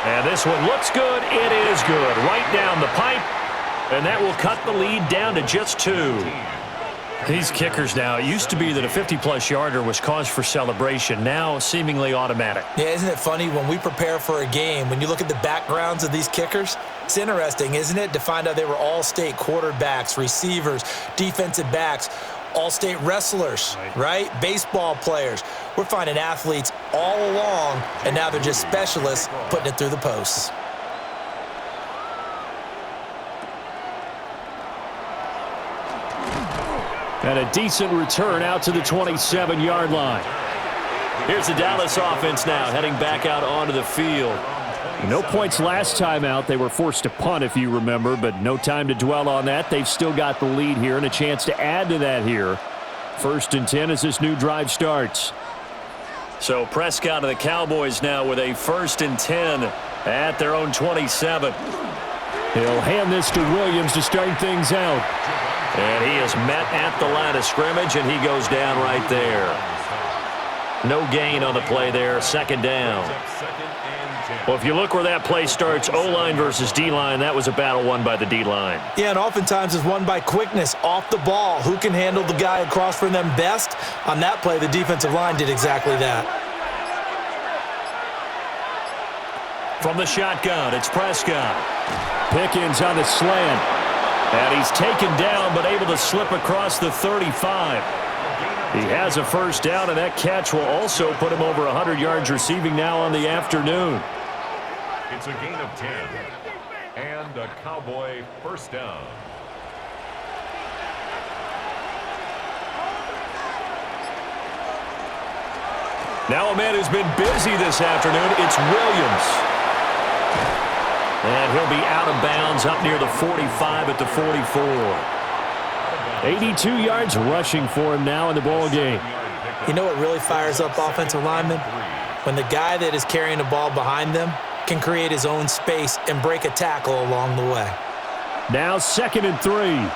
And this one looks good. It is good. Right down the pipe, and that will cut the lead down to just 2. These kickers now, it used to be that a 50-plus yarder was cause for celebration. Now, seemingly automatic. Yeah, isn't it funny when we prepare for a game, when you look at the backgrounds of these kickers, it's interesting, isn't it, to find out they were all-state quarterbacks, receivers, defensive backs, all-state wrestlers, right? Baseball players. We're finding athletes all along, and now they're just specialists putting it through the posts. And a decent return out to the 27-yard line. Here's the Dallas offense now heading back out onto the field. No points last time out. They were forced to punt, if you remember, but no time to dwell on that. They've still got the lead here and a chance to add to that here. 1st and 10 as this new drive starts. So Prescott of the Cowboys now with a 1st and 10 at their own 27. He'll hand this to Williams to start things out. And he is met at the line of scrimmage, and he goes down right there. No gain on the play there, 2nd down. Well, if you look where that play starts, O-line versus D-line, that was a battle won by the D-line. Yeah, and oftentimes it's won by quickness, off the ball. Who can handle the guy across from them best? On that play, the defensive line did exactly that. From the shotgun, it's Prescott. Pickens on the slant. And he's taken down, but able to slip across the 35. He has a 1st down, and that catch will also put him over 100 yards receiving now on the afternoon. It's a gain of 10, and a Cowboy 1st down. Now a man who's been busy this afternoon, it's Williams. And he'll be out of bounds up near the 45 at the 44. 82 yards rushing for him now in the ball game. You know what really fires up offensive linemen? When the guy that is carrying the ball behind them can create his own space and break a tackle along the way. Now 2nd and 3.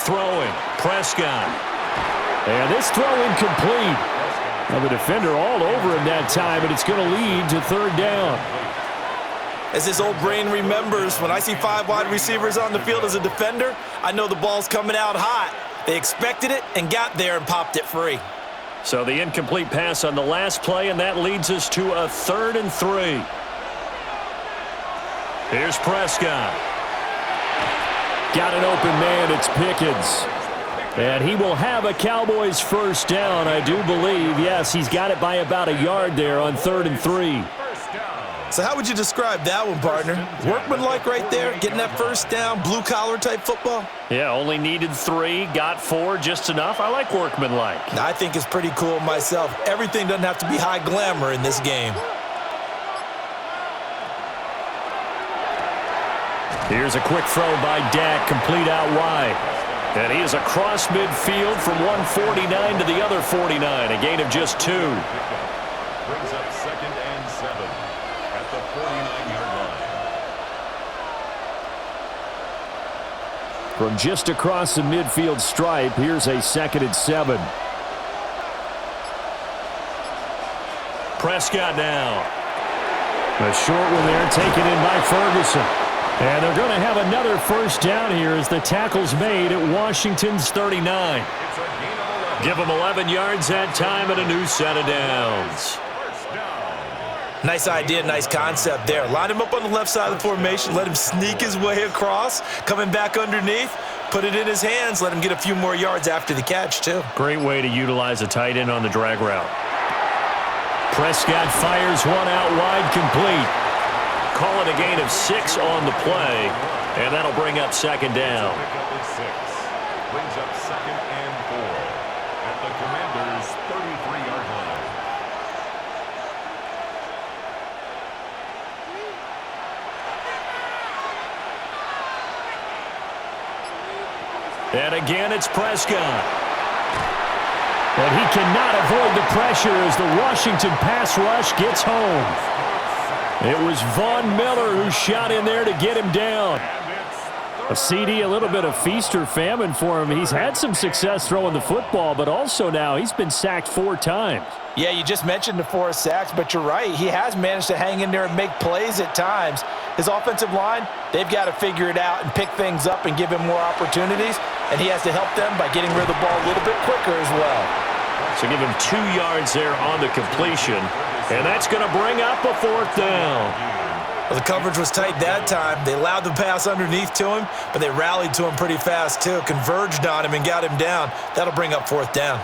Throwing, Prescott. And this throw incomplete. Now the defender all over him that time, and it's going to lead to 3rd down. As his old brain remembers, when I see 5 wide receivers on the field as a defender, I know the ball's coming out hot. They expected it and got there and popped it free. So the incomplete pass on the last play, and that leads us to a 3rd and 3. Here's Prescott. Got an open man, it's Pickens. And he will have a Cowboys 1st down, I do believe. Yes, he's got it by about a yard there on 3rd and 3. So how would you describe that one, partner? Workmanlike right there, getting that 1st down, blue-collar type football? Yeah, only needed 3, got 4, just enough. I like workmanlike. I think it's pretty cool myself. Everything doesn't have to be high glamour in this game. Here's a quick throw by Dak, complete out wide. And he is across midfield from 149 to the other 49, a gain of just 2. Brings up 2nd and 7 at the 49-yard line. From just across the midfield stripe, here's a 2nd and 7. Prescott now. A short one there taken in by Ferguson. And they're going to have another 1st down here as the tackle's made at Washington's 39. Give them 11 yards that time and a new set of downs. Nice idea, nice concept there. Line him up on the left side of the formation, let him sneak his way across, coming back underneath, put it in his hands, let him get a few more yards after the catch, too. Great way to utilize a tight end on the drag route. Prescott fires one out wide, complete. Call it a gain of 6 on the play, and that'll bring up second down. Brings up 2nd and 4 at the Commanders' 33-yard line. And again, it's Prescott. And he cannot avoid the pressure as the Washington pass rush gets home. It was Von Miller who shot in there to get him down. A CD, a little bit of feast or famine for him. He's had some success throwing the football, but also now he's been sacked 4 times. Yeah, you just mentioned the 4 sacks, but you're right. He has managed to hang in there and make plays at times. His offensive line, they've got to figure it out and pick things up and give him more opportunities, and he has to help them by getting rid of the ball a little bit quicker as well. So give him 2 yards there on the completion, and that's going to bring up a 4th down. Well, the coverage was tight that time. They allowed the pass underneath to him, but they rallied to him pretty fast, too. Converged on him and got him down. That'll bring up 4th down.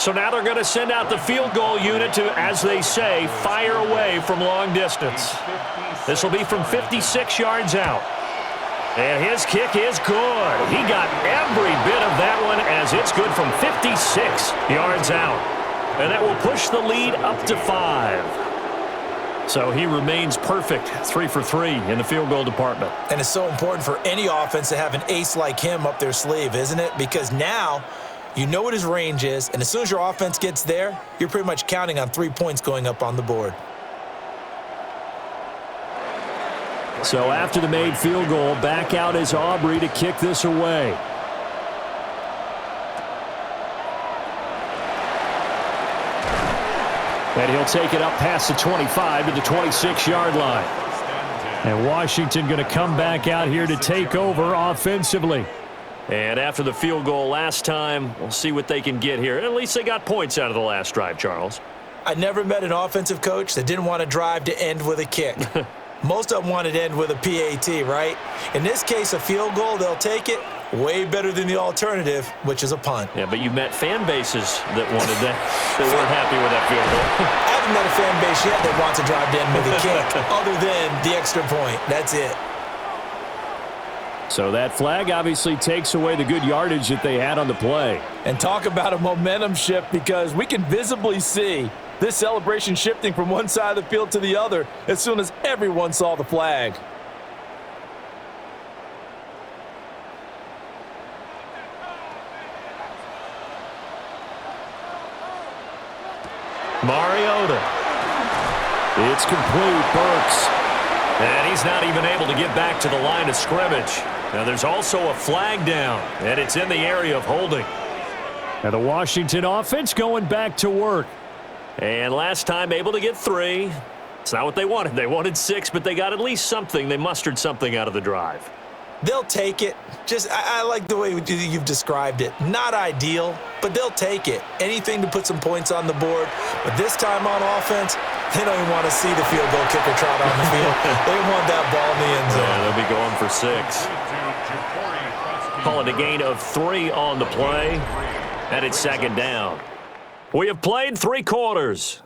So now they're going to send out the field goal unit to, as they say, fire away from long distance. This will be from 56 yards out. And his kick is good. He got every bit of that one as it's good from 56 yards out. And that will push the lead up to 5. So he remains perfect, 3 for 3 in the field goal department. And it's so important for any offense to have an ace like him up their sleeve, isn't it? Because now you know what his range is, and as soon as your offense gets there, you're pretty much counting on 3 points going up on the board. So after the made field goal, back out is Aubrey to kick this away. And he'll take it up past the 25 to the 26-yard line. And Washington going to come back out here to take over offensively. And after the field goal last time, we'll see what they can get here. At least they got points out of the last drive, Charles. I never met an offensive coach that didn't want to drive to end with a kick. Most of them wanted to end with a PAT, right? In this case, a field goal, they'll take it. Way better than the alternative, which is a punt. Yeah, but you met fan bases that wanted that. They weren't happy with that field goal. I haven't met a fan base yet that wants to drive to end with a kick, other than the extra point. That's it. So that flag obviously takes away the good yardage that they had on the play. And talk about a momentum shift, because we can visibly see this celebration shifting from one side of the field to the other as soon as everyone saw the flag. Mariota. It's complete. Burks. And he's not even able to get back to the line of scrimmage. Now there's also a flag down, and it's in the area of holding. And the Washington offense going back to work. And last time able to get 3. It's not what they wanted. They wanted 6, but they got at least something. They mustered something out of the drive. They'll take it. I like the way you've described it. Not ideal, but they'll take it. Anything to put some points on the board. But this time on offense, they don't even want to see the field goal kicker trot on the field. They want that ball in the end zone. Yeah, they'll be going for 6. Call it a gain of 3 on the play. And it's second down. We have played 3 quarters.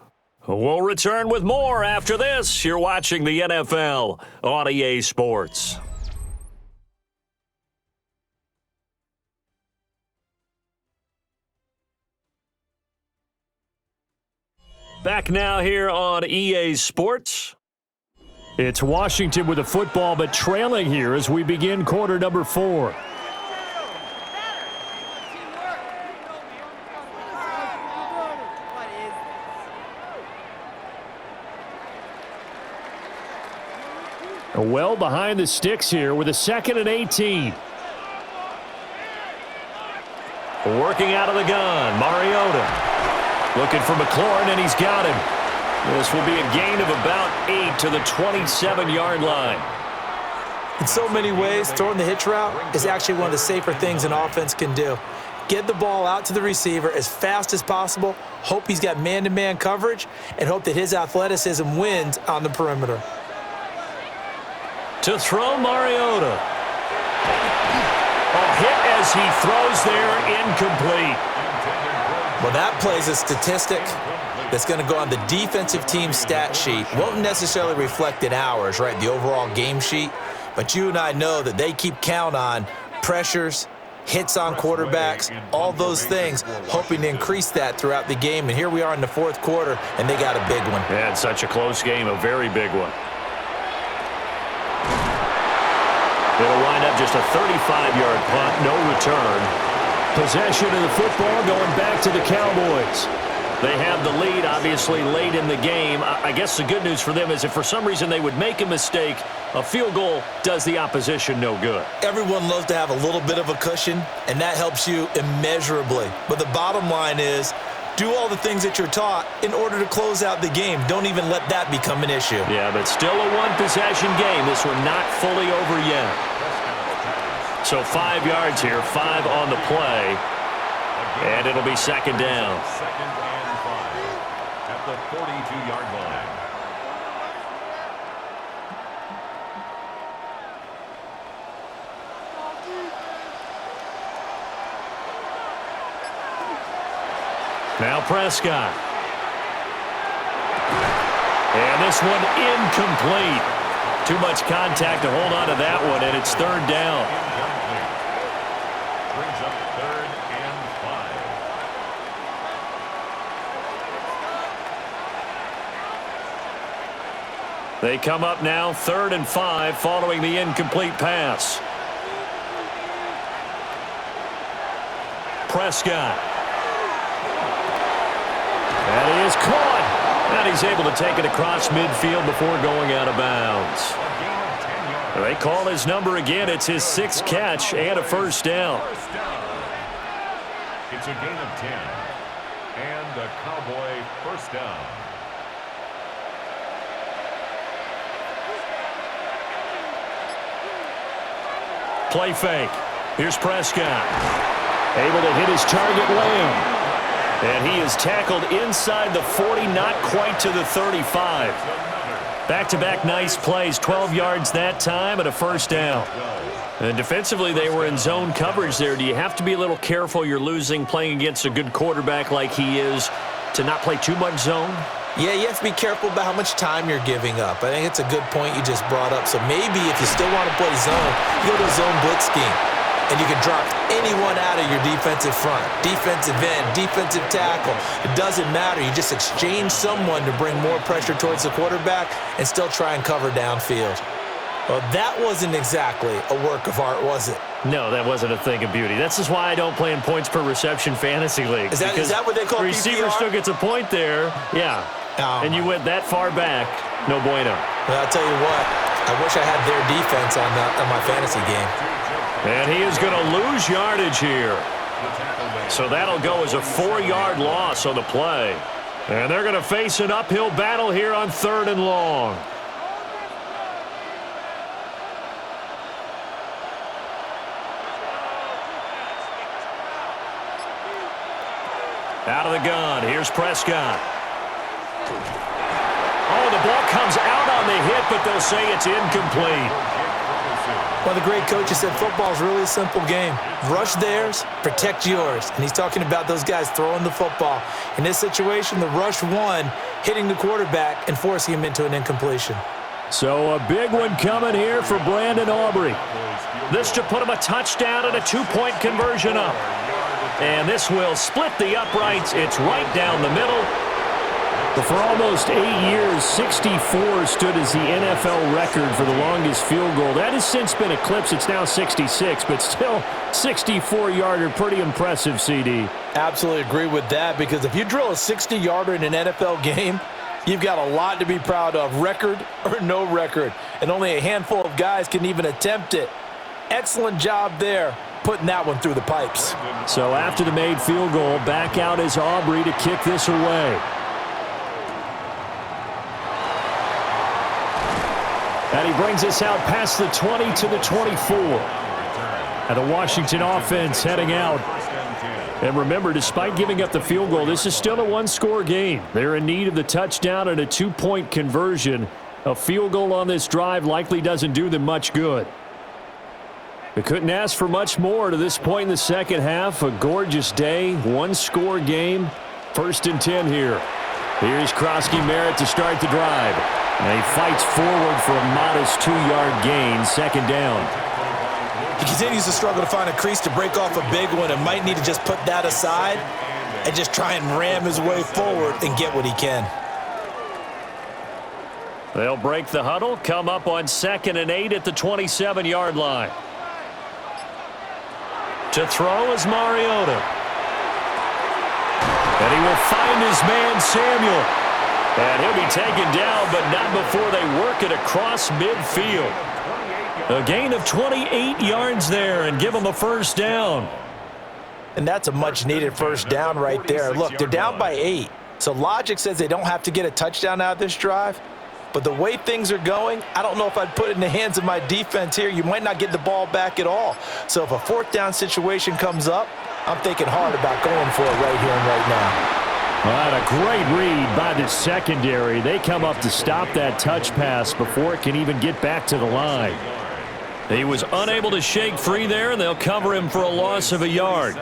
We'll return with more after this. You're watching the NFL on EA Sports. Back now here on EA Sports. It's Washington with the football, but trailing here as we begin quarter number 4. Well behind the sticks here with a 2nd and 18. Working out of the gun, Mariota. Looking for McLaurin, and he's got him. This will be a gain of about 8 to the 27-yard line. In so many ways, throwing the hitch route is actually one of the safer things an offense can do. Get the ball out to the receiver as fast as possible, hope he's got man-to-man coverage, and hope that his athleticism wins on the perimeter. To throw, Mariota. A hit as he throws there, incomplete. Well, that plays a statistic that's going to go on the defensive team stat sheet. Won't necessarily reflect in ours, right, the overall game sheet, but you and I know that they keep count on pressures, hits on quarterbacks, all those things, hoping to increase that throughout the game. And here we are in the fourth quarter, and they got a big one. Yeah, it's such a close game, a very big one. It'll wind up just a 35-yard punt, no return. Possession of the football going back to the Cowboys. They have the lead, obviously, late in the game. I guess the good news for them is if for some reason they would make a mistake, a field goal does the opposition no good. Everyone loves to have a little bit of a cushion, and that helps you immeasurably. But the bottom line is, do all the things that you're taught in order to close out the game. Don't even let that become an issue. Yeah, but still a one-possession game. This one not fully over yet. So 5 yards here, 5 on the play, and it'll be second down. Second and 5 at the 42-yard line. Now Prescott. And this one incomplete. Too much contact to hold on to that one, and it's third down. Brings up third and 5. They come up now, 3rd and 5, following the incomplete pass. Prescott. And he is caught. And he's able to take it across midfield before going out of bounds. They call his number again. It's his 6th catch and a first down. It's a gain of 10. And the Cowboy first down. Play fake. Here's Prescott. Able to hit his target, Lamb. And he is tackled inside the 40, not quite to the 35. Back-to-back nice plays, 12 yards that time and a first down. And defensively, they were in zone coverage there. Do you have to be a little careful you're losing playing against a good quarterback like he is to not play too much zone? Yeah, you have to be careful about how much time you're giving up. I think it's a good point you just brought up. So maybe if you still want to play zone, you go to a zone blitz scheme. And you can drop anyone out of your defensive front, defensive end, defensive tackle. It doesn't matter. You just exchange someone to bring more pressure towards the quarterback and still try and cover downfield. Well, that wasn't exactly a work of art, was it? No, that wasn't a thing of beauty. That's just why I don't play in points per reception fantasy leagues. Is that what they call receiver PPR? still gets a point there. Yeah. And you went that far back. No bueno. Well, I'll tell you what. I wish I had their defense on my fantasy game. And he is going to lose yardage here. So that'll go as a 4-yard loss on the play. And they're going to face an uphill battle here on 3rd and long. Out of the gun. Here's Prescott. Oh, the ball comes out on the hit, but they'll say it's incomplete. Well, the great coach said football is really a simple game. Rush theirs, protect yours. And he's talking about those guys throwing the football. In this situation, the rush won, hitting the quarterback and forcing him into an incompletion. So a big one coming here for Brandon Aubrey. This to put him a touchdown and a 2-point conversion up. And this will split the uprights. It's right down the middle. But for almost 8 years, 64 stood as the NFL record for the longest field goal. That has since been eclipsed. It's now 66, but still 64-yarder. Pretty impressive, CD. Absolutely agree with that, because if you drill a 60-yarder in an NFL game, you've got a lot to be proud of, record or no record. And only a handful of guys can even attempt it. Excellent job there, putting that one through the pipes. So after the made field goal, back out is Aubrey to kick this away. And he brings us out past the 20 to the 24. And the Washington offense heading out And remember, despite giving up the field goal, this is still a one-score game. They're in need of the touchdown and a two-point conversion. A field goal on this drive likely doesn't do them much good. They couldn't ask for much more to this point in the second half. A gorgeous day, one-score game. 1st and 10 here. Here's Krosky-Merritt to start the drive. And he fights forward for a modest 2-yard gain, 2nd down. He continues to struggle to find a crease to break off a big one and might need to just put that aside and just try and ram his way forward and get what he can. They'll break the huddle, come up on 2nd and 8 at the 27-yard line. To throw is Mariota. And he will find his man, Samuel. And he'll be taken down, but not before they work it across midfield. A gain of 28 yards there and give them a 1st down. And that's a much-needed 1st down right there. Look, they're down by 8. So logic says they don't have to get a touchdown out of this drive. But the way things are going, I don't know if I'd put it in the hands of my defense here. You might not get the ball back at all. So if a 4th down situation comes up, I'm thinking hard about going for it right here and right now. Well, a great read by the secondary. They come up to stop that touch pass before it can even get back to the line. He was unable to shake free there, and they'll cover him for a loss of a yard.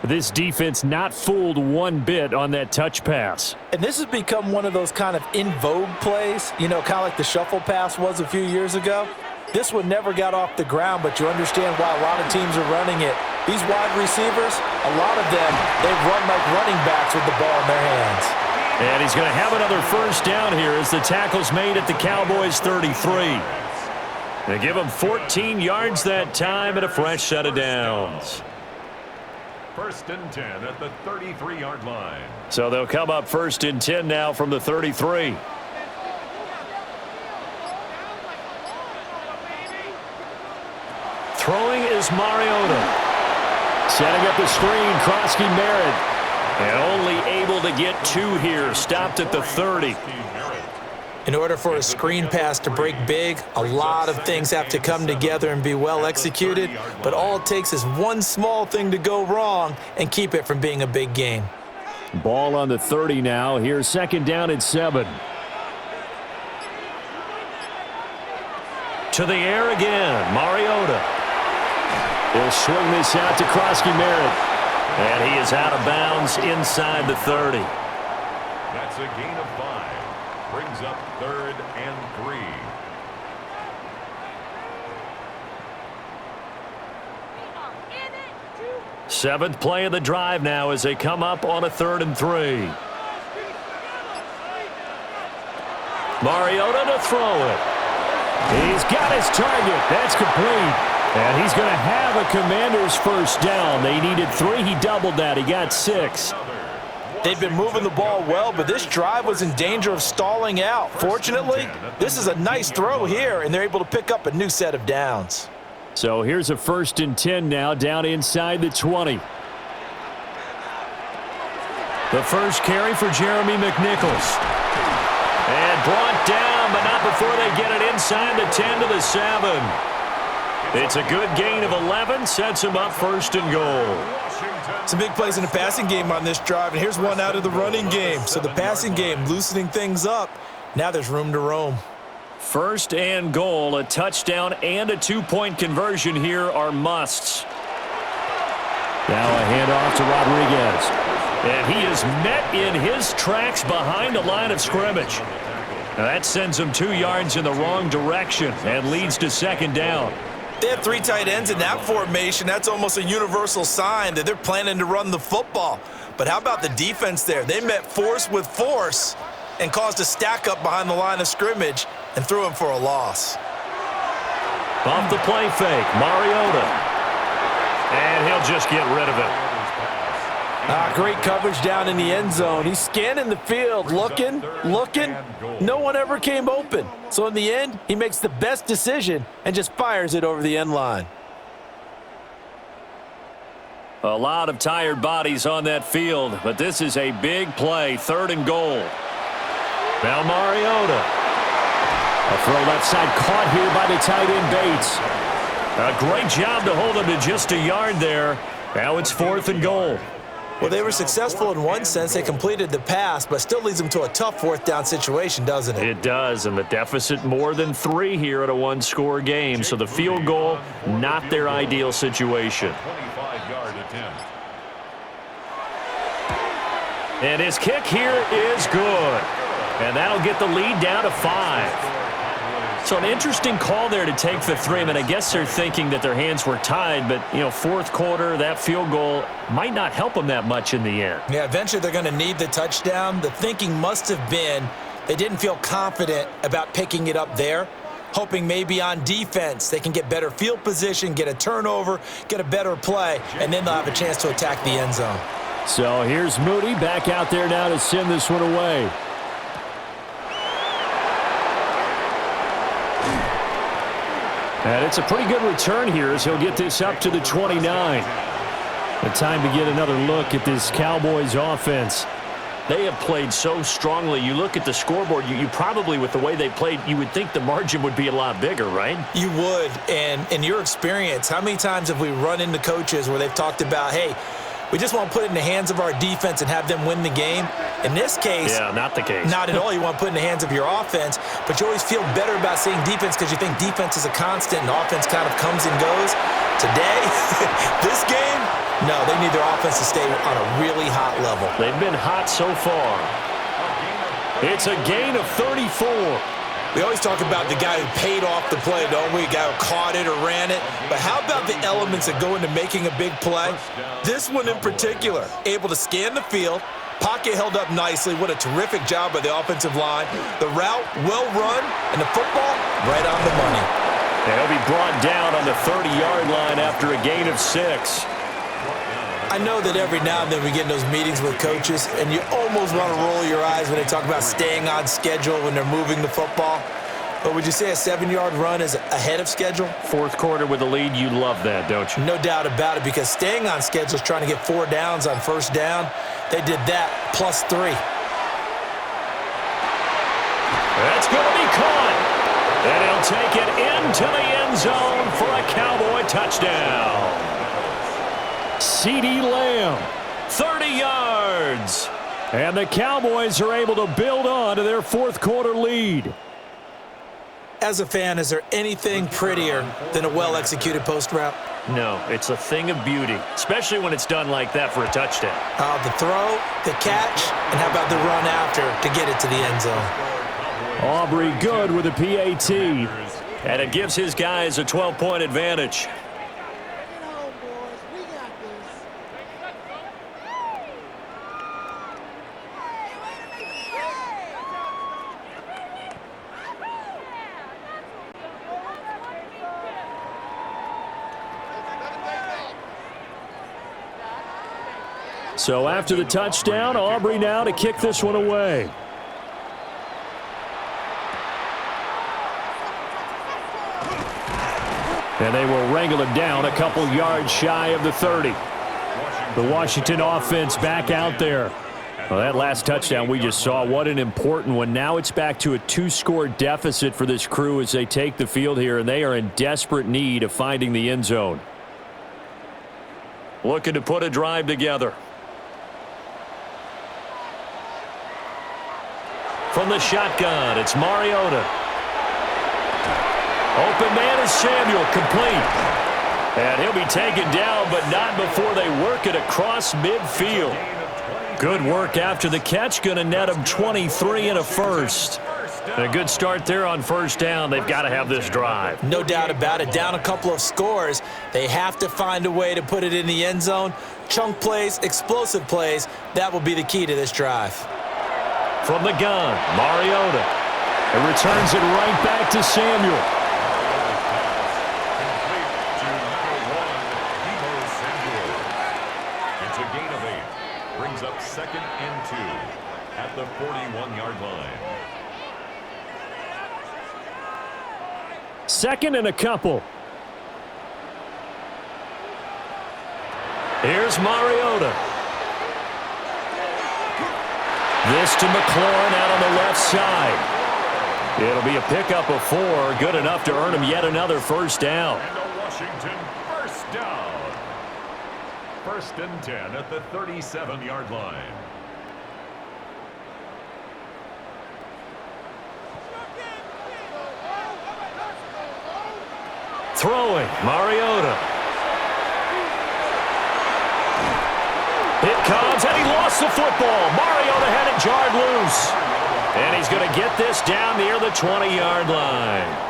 This defense not fooled one bit on that touch pass. And this has become one of those kind of in vogue plays, you know, kind of like the shuffle pass was a few years ago. This one never got off the ground, but you understand why a lot of teams are running it. These wide receivers, a lot of them, they run like running backs with the ball in their hands. And he's going to have another 1st down here as the tackle's made at the Cowboys 33. They give him 14 yards that time and a fresh set of downs. 1st and 10 at the 33-yard line. So they'll come up 1st and 10 now from the 33. Throwing is Mariota. Setting up the screen, Krosky-Merritt. And only able to get 2 here, stopped at the 30. In order for a screen pass to break big, a lot of things have to come together and be well executed, but all it takes is one small thing to go wrong and keep it from being a big game. Ball on the 30 now. Here's 2nd down and 7. To the air again, Mariota. He'll swing this out to Krosky-Merritt. And he is out of bounds inside the 30. That's a gain of 5. Brings up 3rd and 3. Seventh play of the drive now as they come up on a 3rd and 3. Mariota to throw it. He's got his target. That's complete. And he's going to have a Commanders 1st down. They needed 3. He doubled that. He got 6. They've been moving the ball well, but this drive was in danger of stalling out. Fortunately, this is a nice throw here, and they're able to pick up a new set of downs. So here's a 1st and 10 now, down inside the 20. The first carry for Jeremy McNichols. And brought down, but not before they get it inside the 10 to the 7. It's a good gain of 11, sets him up 1st and goal. Some big plays in the passing game on this drive, and here's one out of the running game. So the passing game loosening things up. Now there's room to roam. 1st and goal, a touchdown and a 2-point conversion here are musts. Now a handoff to Rodriguez. And he is met in his tracks behind the line of scrimmage. Now that sends him 2 yards in the wrong direction and leads to 2nd down. They have 3 tight ends in that formation. That's almost a universal sign that they're planning to run the football. But how about the defense there? They met force with force and caused a stack up behind the line of scrimmage and threw him for a loss. Off the play fake, Mariota. And he'll just get rid of it. Great coverage down in the end zone. He's scanning the field, looking. No one ever came open. So in the end, he makes the best decision and just fires it over the end line. A lot of tired bodies on that field, but this is a big play, 3rd and goal. Now Mariota. A throw left side caught here by the tight end Bates. A great job to hold him to just a yard there. Now it's 4th and goal. Well, they were successful in one sense. They completed the pass, but still leads them to a tough 4th down situation, doesn't it? It does, and the deficit more than 3 here at a one-score game. So the field goal, not their ideal situation. 25-yard attempt. And his kick here is good. And that'll get the lead down to 5. So an interesting call there to take the 3. I mean, I guess they're thinking that their hands were tied, but, you know, 4th quarter, that field goal might not help them that much in the end. Yeah, eventually they're going to need the touchdown. The thinking must have been they didn't feel confident about picking it up there, hoping maybe on defense they can get better field position, get a turnover, get a better play, and then they'll have a chance to attack the end zone. So here's Moody back out there now to send this one away. And it's a pretty good return here as he'll get this up to the 29. The time to get another look at this Cowboys offense. They have played so strongly. You look at the scoreboard, you probably, with the way they played, you would think the margin would be a lot bigger, right? You would. And in your experience, how many times have we run into coaches where they've talked about, hey, we just want to put it in the hands of our defense and have them win the game? In this case, yeah, not the case. Not at all. You want to put it in the hands of your offense, but you always feel better about seeing defense because you think defense is a constant and offense kind of comes and goes. Today, this game, no, they need their offense to stay on a really hot level. They've been hot so far. It's a gain of 34. We always talk about the guy who paid off the play, don't we? The guy who caught it or ran it. But how about the elements that go into making a big play? This one in particular, able to scan the field, pocket held up nicely. What a terrific job by the offensive line. The route, well run, and the football, right on the money. And he'll be brought down on the 30-yard line after a gain of 6. I know that every now and then we get in those meetings with coaches, and you almost want to roll your eyes when they talk about staying on schedule when they're moving the football. But would you say a 7-yard run is ahead of schedule? 4th quarter with a lead, you love that, don't you? No doubt about it, because staying on schedule is trying to get 4 downs on 1st down. They did that plus 3. That's going to be caught. And he'll take it into the end zone for a Cowboy touchdown. CeeDee Lamb, 30 yards. and the Cowboys are able to build on to their 4th quarter lead. As a fan, is there anything prettier than a well-executed post route? No, it's a thing of beauty, especially when it's done like that for a touchdown. The throw, the catch, and how about the run after to get it to the end zone? Aubrey good with a PAT. And it gives his guys a 12-point advantage. So after the touchdown, Aubrey now to kick this one away. And they will wrangle him down a couple yards shy of the 30. The Washington offense back out there. Well, that last touchdown we just saw, what an important one. Now it's back to a 2-score deficit for this crew as they take the field here, and they are in desperate need of finding the end zone. Looking to put a drive together. From the shotgun, it's Mariota. Open man is Samuel, complete. And he'll be taken down, but not before they work it across midfield. Good work after the catch, going to net him 23 and a first. And a good start there on 1st down. They've got to have this drive. No doubt about it. Down a couple of scores. They have to find a way to put it in the end zone. Chunk plays, explosive plays. That will be the key to this drive. From the gun, Mariota. And returns it right back to Samuel. It's a gain of 8. Brings up 2nd and 2 at the 41-yard line. 2nd and a couple. Here's Mariota. This to McLaurin out on the left side. It'll be a pickup of 4, good enough to earn him yet another 1st down. Washington, first down. First and 10 at the 37-yard line. Throwing, Mariota. It comes, and he lost the football. Mariota had it jarred loose. And he's going to get this down near the 20-yard line.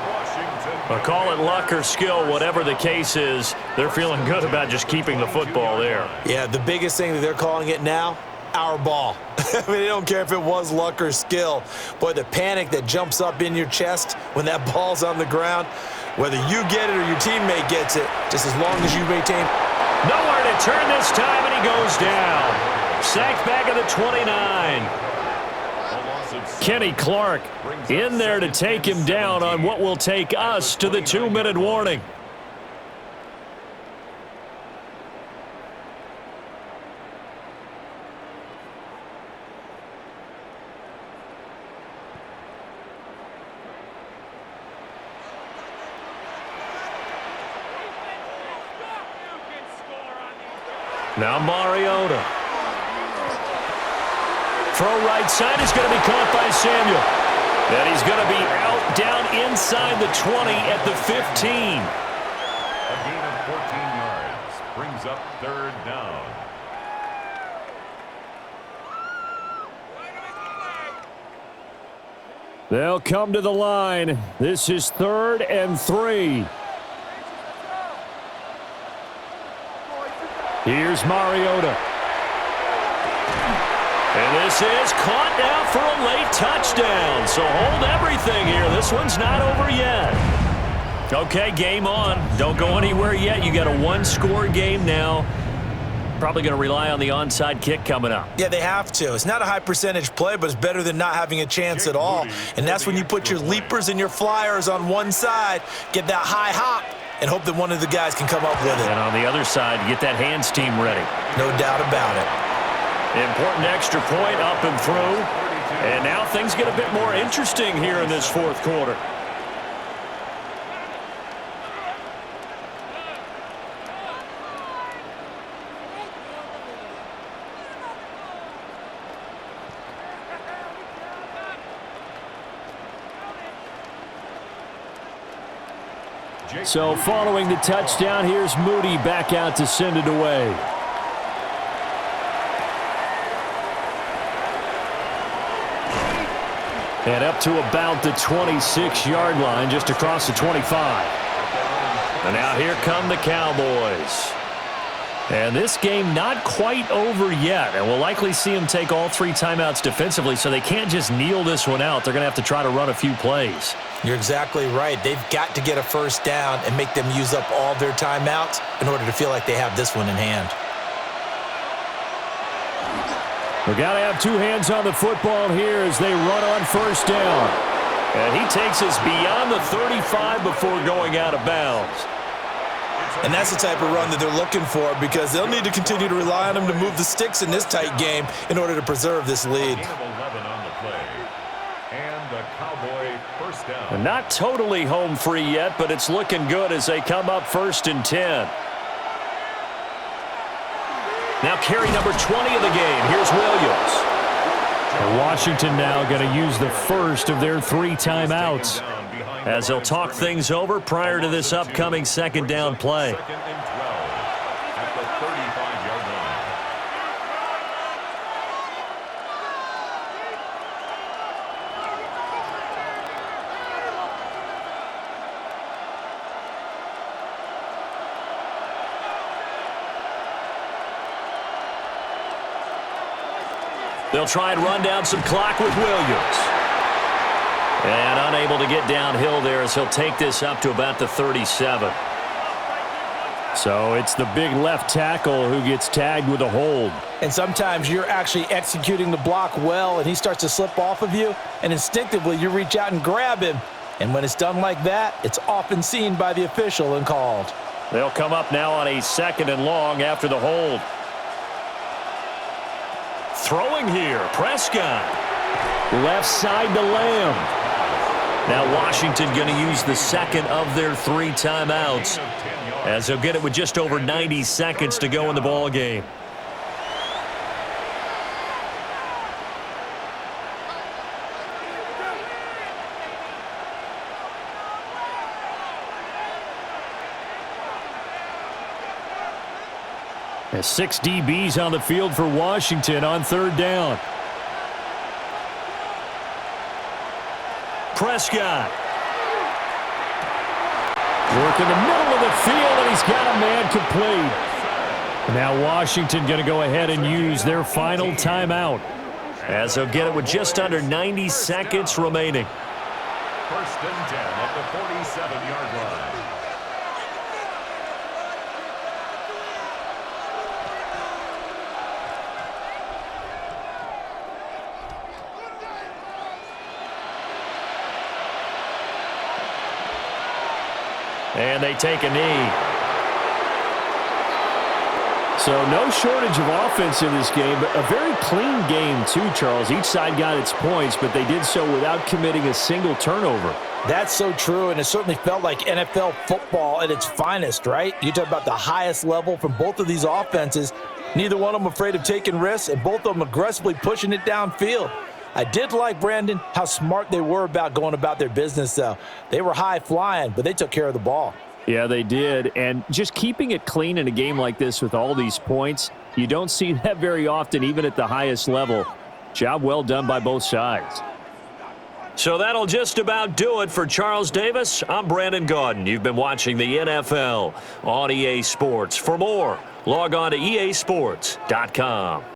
Well, call it luck or skill, whatever the case is, they're feeling good about just keeping the football there. Yeah, the biggest thing that they're calling it now, our ball. I mean, they don't care if it was luck or skill. Boy, the panic that jumps up in your chest when that ball's on the ground, whether you get it or your teammate gets it, just as long as you maintain. Nowhere to turn this time, and he goes down. Sacked back at the 29. Kenny Clark in there to take him down on what will take us to the 2-minute warning. Now Mariota. Throw right side is going to be caught by Samuel. And he's going to be out down inside the 20 at the 15. A gain of 14 yards brings up third down. They'll come to the line. This is 3rd and 3. Here's Mariota. And this is caught now for a late touchdown. So hold everything here. This one's not over yet. Okay, game on. Don't go anywhere yet. You got a 1-score game now. Probably going to rely on the onside kick coming up. Yeah, they have to. It's not a high percentage play, but it's better than not having a chance at all. And that's when you put your leapers and your flyers on one side, get that high hop, and hope that one of the guys can come up with it. And on the other side, get that hands team ready. No doubt about it. Important extra point up and through. And now things get a bit more interesting here in this 4th quarter. So following the touchdown, here's Moody back out to send it away. And up to about the 26-yard line, just across the 25. And now here come the Cowboys. And this game not quite over yet. And we'll likely see them take all 3 timeouts defensively, so they can't just kneel this one out. They're going to have to try to run a few plays. You're exactly right. They've got to get a first down and make them use up all their timeouts in order to feel like they have this one in hand. We got to have 2 hands on the football here as they run on first down. And he takes us beyond the 35 before going out of bounds. And that's the type of run that they're looking for, because they'll need to continue to rely on him to move the sticks in this tight game in order to preserve this lead. And not totally home free yet, but it's looking good as they come up 1st and 10. Now carry number 20 of the game. Here's Williams. And Washington now going to use the first of their 3 timeouts, as they'll talk things over prior to this upcoming 2nd down play. They'll try and run down some clock with Williams. And unable to get downhill there as he'll take this up to about the 37. So it's the big left tackle who gets tagged with a hold. And sometimes you're actually executing the block well, and he starts to slip off of you, and instinctively you reach out and grab him. And when it's done like that, it's often seen by the official and called. They'll come up now on a 2nd and long after the hold. Throwing here, Prescott. Left side to Lamb. Now Washington going to use the second of their 3 timeouts, as they'll get it with just over 90 seconds to go in the ball game. There's 6 DBs on the field for Washington on 3rd down. Prescott. Work in the middle of the field, and he's got a man complete. Now Washington going to go ahead and use their final timeout, as they'll get it with just under 90 seconds remaining. 1st and 10 at the 47-yard line. And they take a knee. So no shortage of offense in this game, but a very clean game too, Charles. Each side got its points, but they did so without committing a single turnover. That's so true, and it certainly felt like NFL football at its finest, right? You talk about the highest level from both of these offenses. Neither one of them afraid of taking risks, and both of them aggressively pushing it downfield. I did like, Brandon, how smart they were about going about their business, though. They were high flying, but they took care of the ball. Yeah, they did. And just keeping it clean in a game like this with all these points, you don't see that very often, even at the highest level. Job well done by both sides. So that'll just about do it for Charles Davis. I'm Brandon Gaudin. You've been watching the NFL on EA Sports. For more, log on to easports.com.